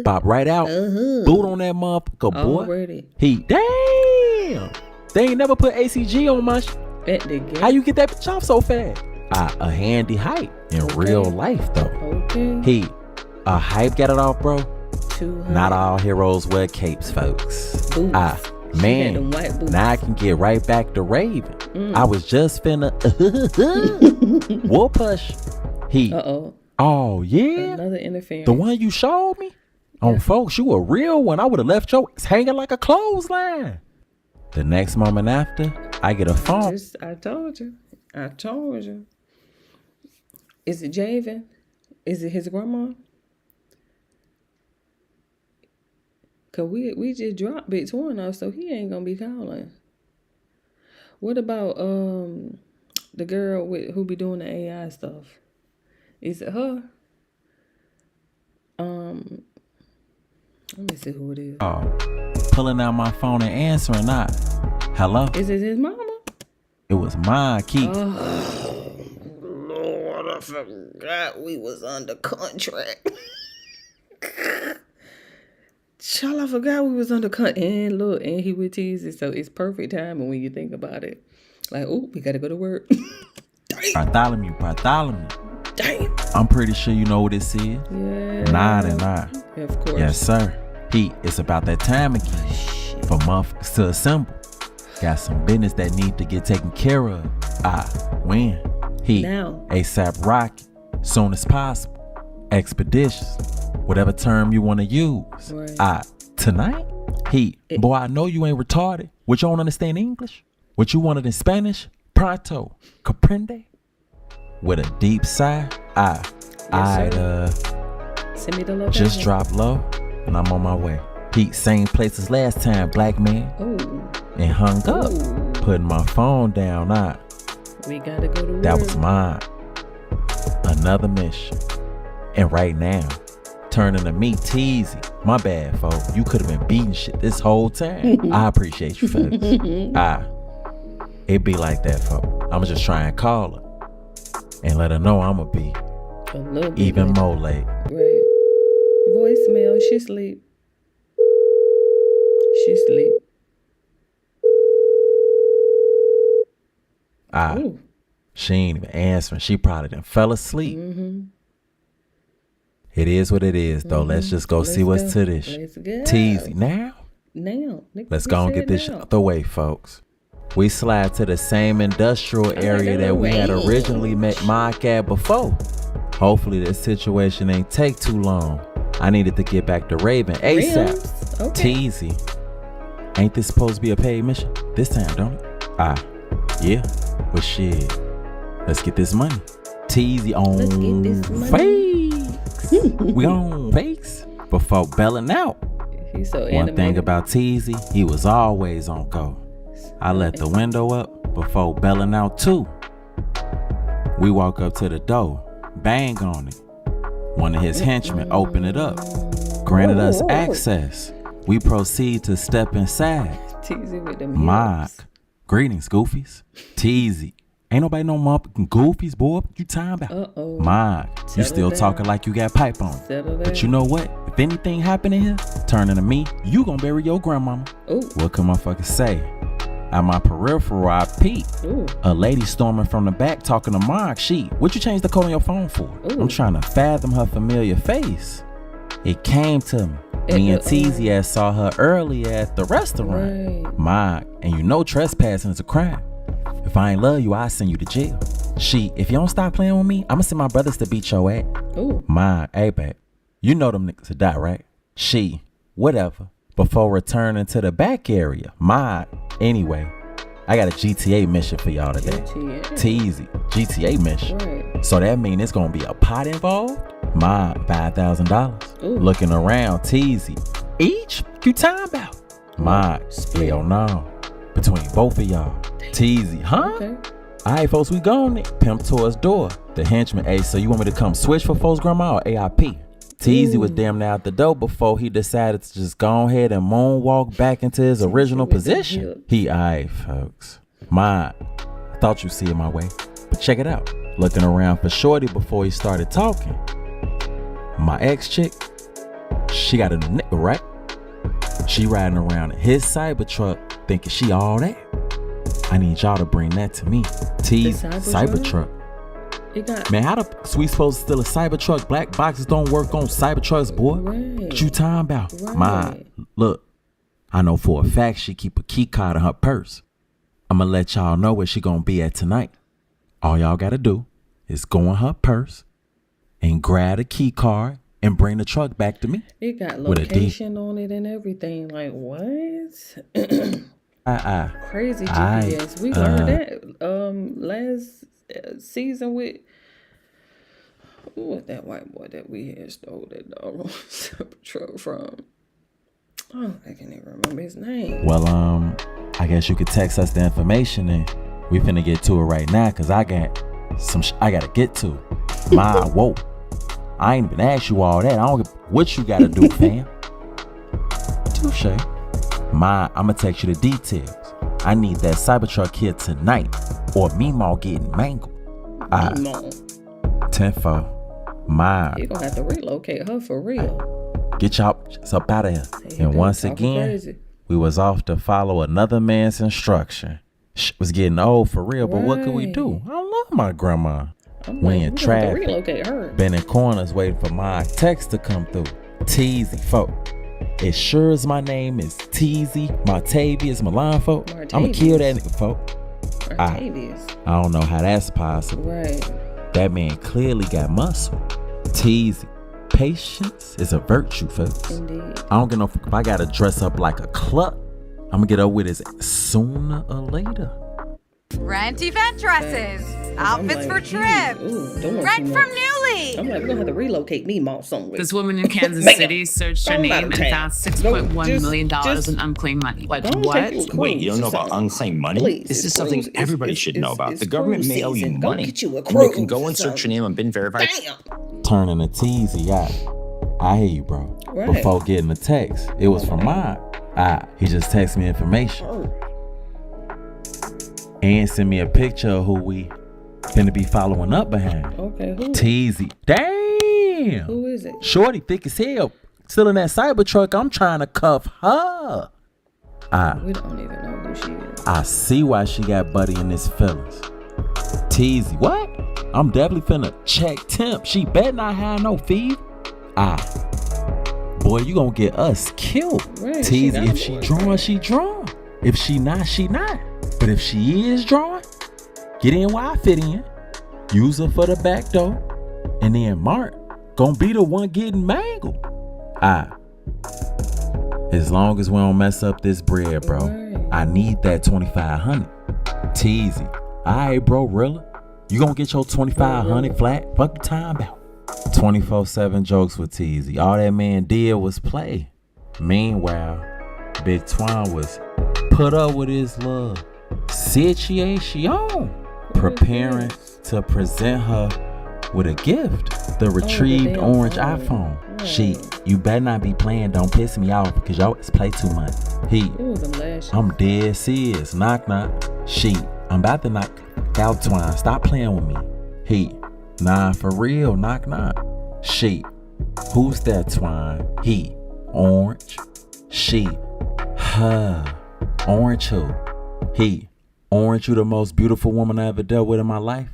Bop right out. Boot on that motherfucker, boy. Already. Damn. They ain't never put ACG on my shit. How you get that bitch off so fast? A handy hype in real life, though. Okay. A hype got it off, bro. Not all heroes wear capes, folks. Man, now I can get right back to raving. I was just finna whoop push. Oh yeah, another interference. The one you showed me? On folks, you a real one. I would have left your ass hanging like a clothesline. The next moment after, I get a phone. I told you. Is it Javen? Is it his grandma? Cause we just dropped Big Twin off, so he ain't gonna be calling. What about the girl who be doing the AI stuff? Is it her? Let me see who it is. Pulling out my phone and answering not. Hello? Is it his mama? It was mine, Keith. Oh, Lord, I forgot we was under contract. Child, I forgot we was under contract. And look, and he would tease it, so it's perfect timing when you think about it. Like, oh, we gotta go to work. Bartholomew. Damn. I'm pretty sure you know what this is. Yeah. Nod and I. Of course. Yes, sir. It's about that time again. For motherfuckers to assemble. Got some business that need to get taken care of. When? Now. ASAP Rocky. Soon as possible. Expeditious. Whatever term you want to use. Right. Tonight? Boy, I know you ain't retarded. What, you don't understand English? What you wanted in Spanish? Pronto. Comprende? With a deep sigh. Send me the location. Just drop low and I'm on my way. Same place as last time, black man. Ooh. And hung up. Putting my phone down. We gotta go to work. That was mine. Another mission. And right now, turning to me teasy. My bad, folks. You could have been beating shit this whole time. I appreciate you, folks. It be like that, folks. I'ma just try and call her and let her know I'ma be a little bit even more late. Right. Voicemail. She sleep. She ain't even answering. She probably done fell asleep. It is what it is, though. Let's just go see what's to this. Let's go. Teasy. Now? Now. Let's go and get this shit out the way, folks. We slide to the same industrial area that we had originally met Mike at before. Hopefully this situation ain't take too long. I needed to get back to Raven ASAP. Okay. Teasy. Ain't this supposed to be a paid mission? This time, don't it? Yeah. Well, shit. Let's get this money. Teasy on fakes. We on fakes before belling out. He's so One animated. thing about Teasy, he was always on go. I let the window up before belling out too. We walk up to the door, bang on it. One of his henchmen opened it up, granted us access. We proceed to step inside. Teasy with them Mark, greetings, goofies. Teasy, ain't nobody no motherfucking goofies, boy. What you talking about? Mark, you still talking like you got pipe on. But you know what? If anything happen in here, turning to me, you gonna bury your grandmama. What can motherfuckers say? At my peripheral, I peep. A lady storming from the back talking to Mark. What you change the code on your phone for? I'm trying to fathom her familiar face. It came to me. Me and Teasy had saw her earlier at the restaurant. Mark, and you know trespassing is a crime. If I ain't love you, I'll send you to jail. If you don't stop playing with me, I'ma send my brothers to beat your ass. Mark, hey babe, you know them niggas to die, right? Whatever. Before returning to the back area, anyway, I got a GTA mission for y'all today. Teasy, GTA mission. So that mean it's gonna be a pot involved? $5,000. Looking around, Teasy. Each? You talking about? Hell no. Between both of y'all. Teasy, huh? Alright, folks, we gone. Pimp towards door. The henchman, hey, so you want me to come switch for folks' grandma or AIP? Teasy was damn near out the door before he decided to just go ahead and moonwalk back into his original position. Alright, folks. I thought you see it my way. But check it out. Looking around for Shorty before he started talking. My ex-chick, she got a new nigga, right? She riding around in his Cybertruck thinking she all that. I need y'all to bring that to me. Teasy, Cybertruck. Man, how the we supposed to steal a Cybertruck? Black boxes don't work on Cybertrucks, boy. What you talking about? Look, I know for a fact she keep a key card in her purse. I'ma let y'all know where she gonna be at tonight. All y'all gotta do is go in her purse and grab a key card and bring the truck back to me. It got location on it and everything. Like, what? Crazy GPS. We learned that last season with that white boy that we had stole that doggone truck from. Oh, I can't even remember his name. Well, I guess you could text us the information and we finna get to it right now because I got some I gotta get to. Whoa. I ain't even asked you all that. I don't get what you gotta do, fam. Touche. I'ma text you the details. I need that Cybertruck here tonight or Meemaw getting mangled. Tenfold. You gonna have to relocate her for real. Get y'all up out of here. And once again, we was off to follow another man's instruction. Was getting old for real, but what could we do? I love my grandma. We in traffic. Relocate her. Been in corners waiting for my text to come through. Teasy, folk. As sure as my name is Teasy, Martavius Milan, folk, I'ma kill that nigga, folk. I don't know how that's possible. That man clearly got muscle. Teasy. Patience is a virtue, folks. Indeed. I don't get no fuck if I gotta dress up like a cluck. I'm gonna get up with it sooner or later. Rent event dresses, outfits for trips, rent from Newly. I'm like, we're gonna have to relocate Meemaw somewhere. This woman in Kansas City searched her name and found $6.1 million in unclaimed money. Like what? Wait, you don't know about unclaimed money? Please, this is something everybody should know about. The government may owe you money. Get you a And you can go and search your name on Bin Verified. Turning the Teasy out. I hear you, bro. Before getting the text, it was from mine. He just texted me information. And sent me a picture of who we finna be following up behind. Okay, who? Teasy. Damn. Who is it? Shorty thick as hell. Still in that Cybertruck. I'm trying to cuff her. We don't even know who she is. I see why she got Buddy in his feelings. Teasy. What? I'm definitely finna check temp. She better not have no feed. Boy, you gonna get us killed. Teasy. If she drawn, she drawn. If she not, she not. But if she is drawing, get in where I fit in. Use her for the back door. And then Mark gonna be the one getting mangled. As long as we don't mess up this bread, bro. I need that 2,500. Teasy. Alright, bro, really? You gonna get your 2,500 flat? Fuck the time about. 24/7 jokes with Teasy. All that man did was play. Meanwhile, Big Twine was put up with his little situation, preparing to present her with a gift, the retrieved orange iPhone. You better not be playing Don't Piss Me Off because y'all play too much. I'm dead serious. Knock knock. I'm about to knock out Twine. Stop playing with me. Nah, for real. Knock knock. Who's that, Twine? Orange. Orange who? Orange, you the most beautiful woman I ever dealt with in my life?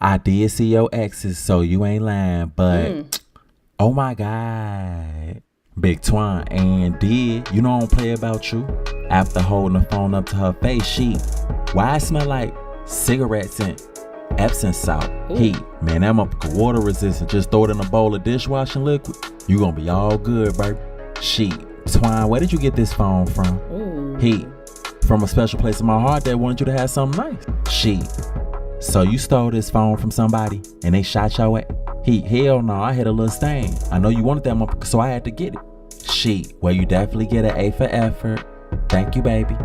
I did see your exes, so you ain't lying, but oh my God. Big Twine, and did you know I don't play about you? After holding the phone up to her face, why it smell like cigarettes and Epsom salt? Man, that motherfucker water resistant. Just throw it in a bowl of dishwashing liquid. You gonna be all good, baby. Twine, where did you get this phone from? From a special place in my heart that wanted you to have something nice. So you stole this phone from somebody and they shot your ass? Hell no, I had a little stain. I know you wanted that motherfucker, so I had to get it. Well, you definitely get an A for effort. Thank you, baby.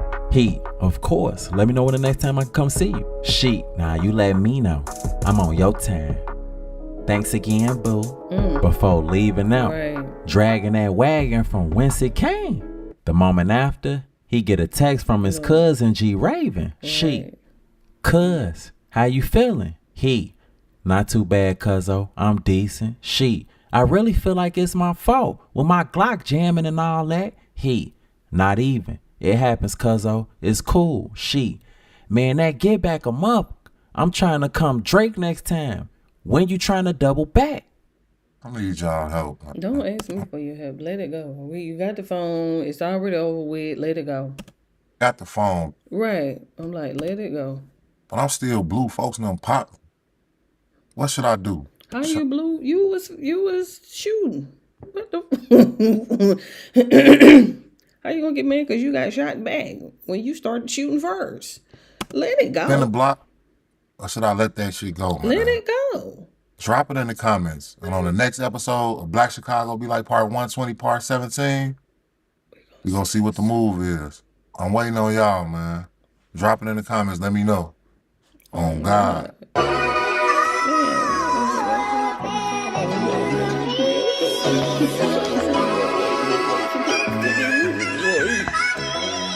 Of course. Let me know when the next time I can come see you. Nah, you let me know. I'm on your time. Thanks again, boo. Before leaving out, dragging that wagon from whence it came. The moment after, he get a text from his cousin G Raven. Cuz, how you feeling? Not too bad, cuzzo. I'm decent. I really feel like it's my fault with my Glock jamming and all that. Not even. It happens, cuzzo. It's cool. Man, that get back a month. I'm trying to come Drake next time. When you trying to double back? I need y'all help. Don't ask me for your help. Let it go. You got the phone. It's already over with. Let it go. Got the phone. Right. I'm like, let it go. But I'm still blue. Folks done pop. What should I do? How you blue? You was shooting. What the? How you gonna get mad because you got shot back when you started shooting first? Let it go. Spin the block. Or should I let that shit go, man? Let it go. Drop it in the comments. And on the next episode of Black Chicago be like part 120, part 17, we gonna see what the move is. I'm waiting on y'all, man. Drop it in the comments. Let me know. Oh, God.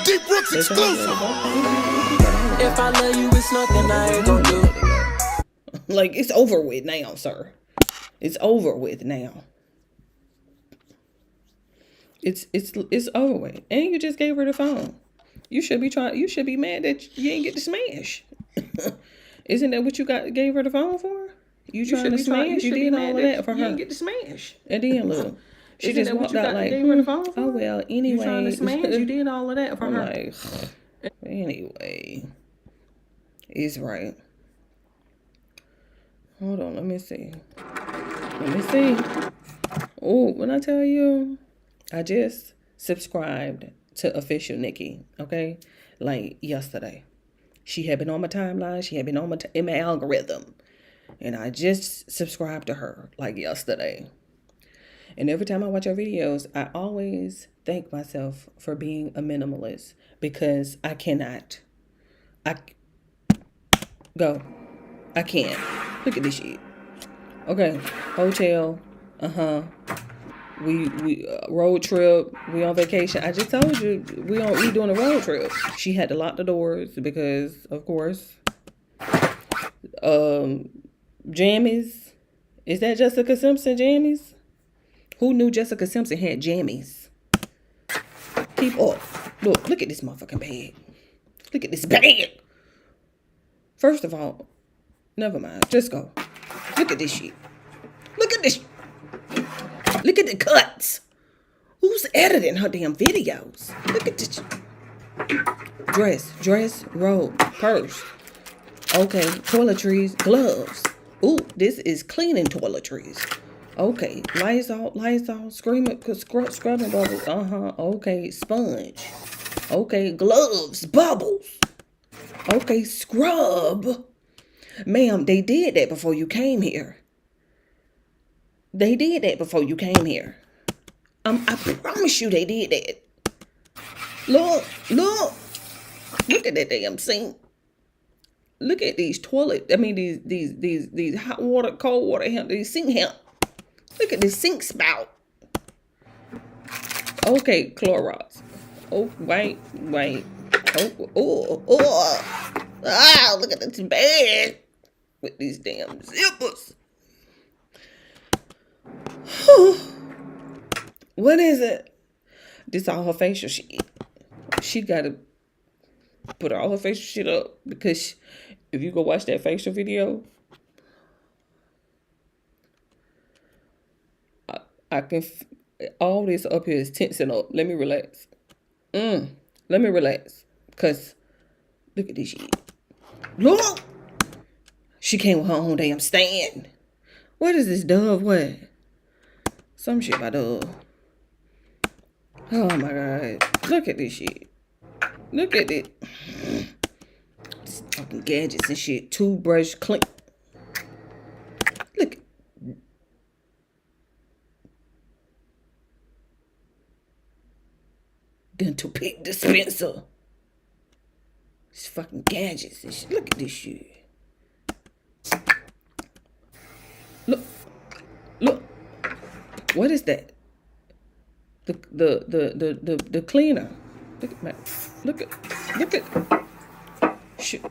Deep Roots exclusive. If I love you, it's nothing I ain't gonna do. Like, it's over with now, sir. It's over with now. It's over with. And you just gave her the phone. You should be mad that you ain't get to smash. Isn't that what you gave her the phone for? You trying to smash? You did all of that for her. You didn't get to smash. And then look, she just walked out like, gave her the phone for? Oh well. Anyway, you trying to smash? You did all of that for her. Like, anyway, it's right. Hold on, let me see. Oh, when I tell you, I just subscribed to Official Nikki, okay? Like yesterday. She had been on my timeline. She had been on in my algorithm. And I just subscribed to her like yesterday. And every time I watch her videos, I always thank myself for being a minimalist because I cannot. I can't. Look at this shit. Okay, hotel. We road trip. We on vacation. I just told you we doing a road trip. She had to lock the doors because, of course, jammies. Is that Jessica Simpson jammies? Who knew Jessica Simpson had jammies? Keep off. Look at this motherfucking bag. Look at this bag. First of all, never mind. Just go. Look at this shit. Look at this. Look at the cuts. Who's editing her damn videos? Look at this. Dress, robe, purse. Okay, toiletries, gloves. Ooh, this is cleaning toiletries. Okay, Lysol, scrubbing bubbles. Okay, sponge. Okay, gloves, bubbles. Okay, scrub. Ma'am, they did that before you came here. They did that before you came here. I promise you they did that. Look at that damn sink. Look at these these hot water, cold water, these sink handles. Look at this sink spout. Okay, Clorox. Oh, wait. Oh. Ah, look at this bed with these damn zippers. What is it? This all her facial shit. She gotta put all her facial shit up because if you go watch that facial video, I can all this up here is tensing up. Let me relax. Let me relax. Cause look at this shit. Look! She came with her own damn stand. What is this Dove? What? Some shit by Dove. Oh my God. Look at this shit. Look at it. This fucking gadgets and shit. Toothbrush, clean. Look. Dental pick dispenser. These fucking gadgets and shit. Look at this shit. Look. What is that? The cleaner. Look at shit.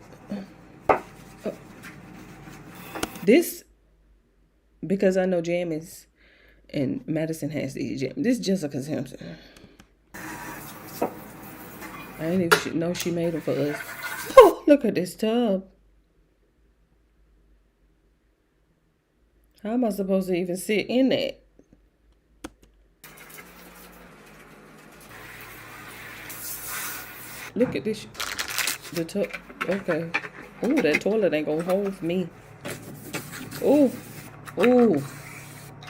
This, because I know Jammies and Madison has these jams. This is Jessica Simpson. I didn't even know she made them for us. Oh, look at this tub. How am I supposed to even sit in that? Look at this. The tub. Okay. Ooh, that toilet ain't gonna hold for me. Ooh. Ooh.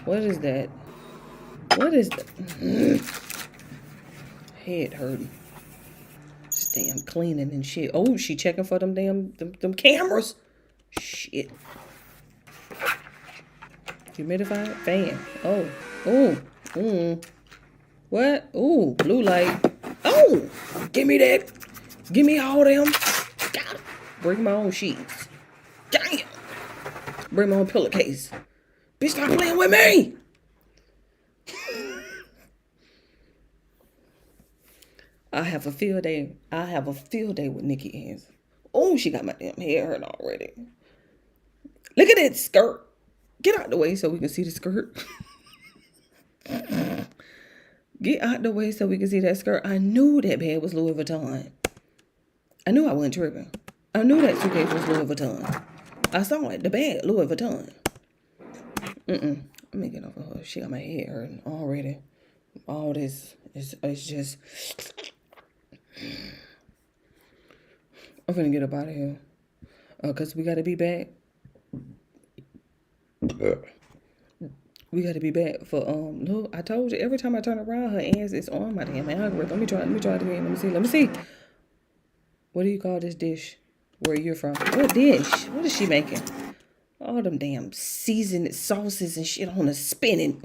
What is that? What is that? Head hurting. This damn cleaning and shit. Oh, she checking for them damn them cameras. Shit. Humidifier fan. Oh. Ooh. What? Ooh, blue light. Oh, give me that. Give me all them. Got it. Bring my own sheets. Damn. Bring my own pillowcase. Bitch, stop playing with me. I have a field day. With Nikki Hands. Oh, she got my damn hair hurt already. Look at that skirt. Get out the way so we can see the skirt. Get out the way so we can see that skirt. I knew that bag was Louis Vuitton. I knew I wasn't tripping. I knew that suitcase was Louis Vuitton. I saw it. The bag, Louis Vuitton. Let me get over her. She got my head hurting already. All this is just... I'm finna get up out of here. Because we got to be back. We got to be back for, look, I told you, every time I turn around, her ass is on my damn algorithm. Let me try it again. Let me see. What do you call this dish? Where you're from? What dish? What is she making? All them damn seasoned sauces and shit on a spin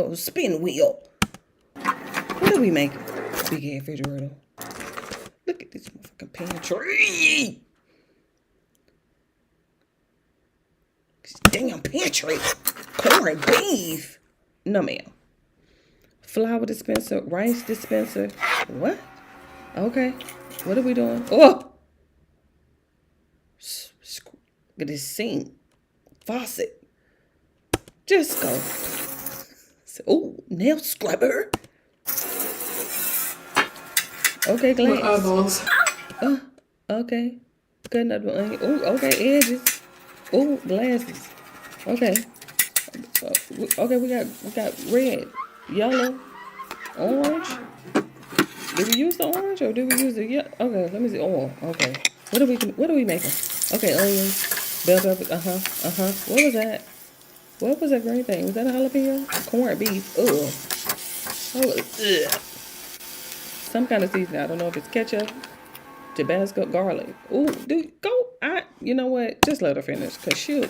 wheel. What are we making? Big ass refrigerator. Look at this motherfucking pantry. This damn pantry. Corned beef. No, ma'am. Flour dispenser, rice dispenser. What? Okay. What are we doing? Oh! Look at this sink. Faucet. Just go. Oh, nail scrubber. Okay, glass. Eyeballs. Okay. Cutting up the onion. Oh, okay, edges. Oh, glasses. Okay. Okay, we got red, yellow, orange, Did we use the orange or did we use the Okay, let me see. Oh, okay. What are we making? Okay, onions, bell pepper. What was that? What was that green thing? Was that a jalapeno? Corned beef. Ugh. Ugh. Some kind of seasoning. I don't know if it's ketchup, Tabasco, garlic. Ooh, dude, go. You know what? Just let her finish, cause she'll.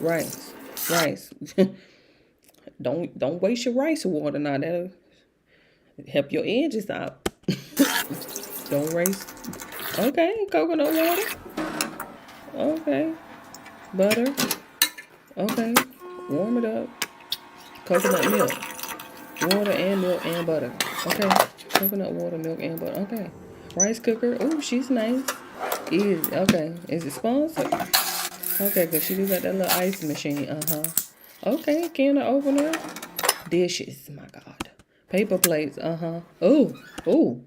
Rice. Don't waste your rice water now. That'll help your edges out. Don't waste. Okay, coconut water. Okay, butter. Okay, warm it up. Coconut milk. Water and milk and butter. Okay, coconut water, milk and butter. Okay, rice cooker. Oh, she's nice. Easy. Okay, is it sponsored? Okay, because she do got that little ice machine. Okay, can of opener. Dishes. My God. Paper plates. Oh. Oh.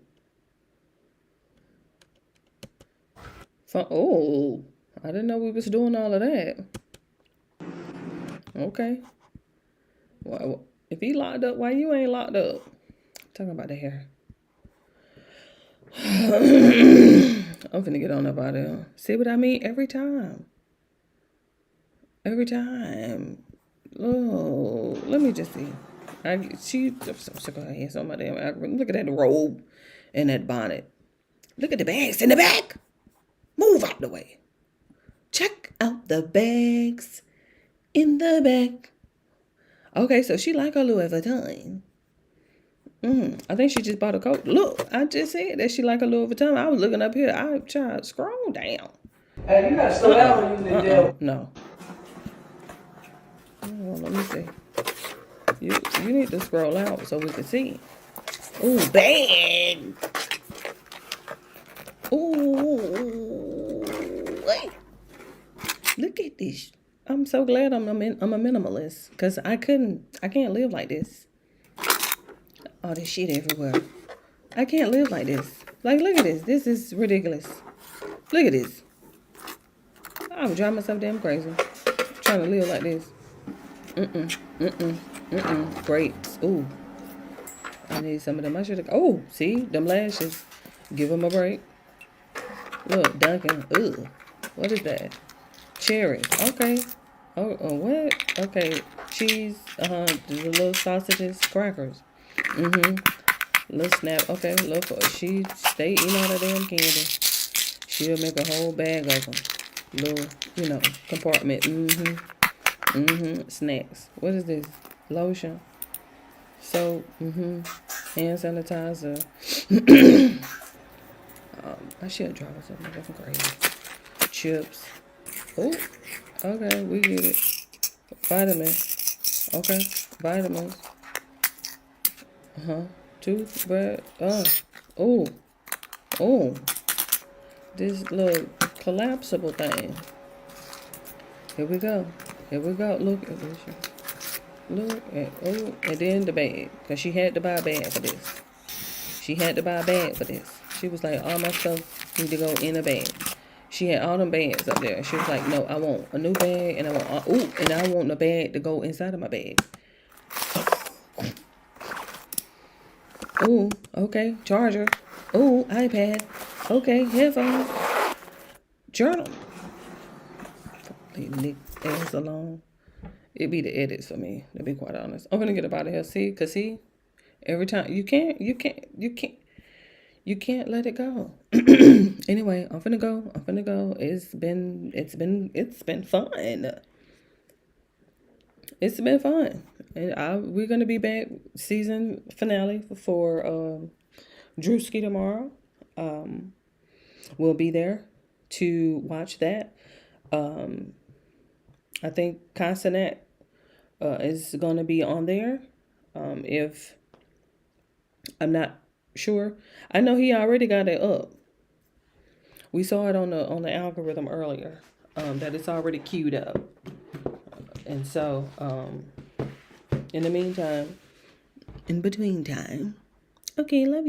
I didn't know we was doing all of that. Okay. Well, if he locked up, why you ain't locked up? Talking about the hair. I'm finna get on up out of there. See what I mean? Every time. Oh, let me just see. I'm so sick of her hands on my damn algorithm. Look at that robe and that bonnet. Look at the bags in the back. Move out the way. Check out the bags in the back. Okay, so she like her Louis Vuitton. I think she just bought a coat. Look, I just said that she like her Louis Vuitton. I was looking up here. I tried to scroll down. Hey, you gotta slow down when you in jail. No. Let me see. You need to scroll out so we can see. Ooh, bang! Ooh, wait. Look at this. I'm so glad I'm a minimalist, because I can't live like this. All this shit everywhere. I can't live like this. Like, look at this. This is ridiculous. Look at this. I would drive myself damn crazy trying to live like this. Grapes. Ooh. I need some of them. I should have. Oh, see? Them lashes. Give them a break. Look, Dunkin'. Ugh. What is that? Cherries. Okay. Oh, what? Okay. Cheese. The little sausages. Crackers. Little snap. Okay. Look. She stay eating all that damn candy. She'll make a whole bag of them. Little, compartment. Snacks. What is this? Lotion. Soap. Hand sanitizer. I should drive or something. That's crazy. Chips. Oh, okay, we get it. Vitamins. Okay, vitamins. Toothbrush. Oh. This little collapsible thing. Here we go. Look at this. And then the bag. Because she had to buy a bag for this. She was like, all my stuff need to go in a bag. She had all them bags up there. She was like, no, I want a new bag, and I want a bag to go inside of my bag. Ooh, okay, charger. Ooh, iPad. Okay, headphones. Journal. Leave the ass alone. It be the edits for me, to be quite honest. I'm gonna get up out of here. Cause every time you can't let it go. Anyway, I'm finna go. It's been fun. It's been fun. And we're gonna be back season finale for Drewski tomorrow. We'll be there to watch that. I think Consonant is gonna be on there. If I'm not sure. I know he already got it up. We saw it on the algorithm earlier, that it's already queued up. And so, in between time, okay, love you.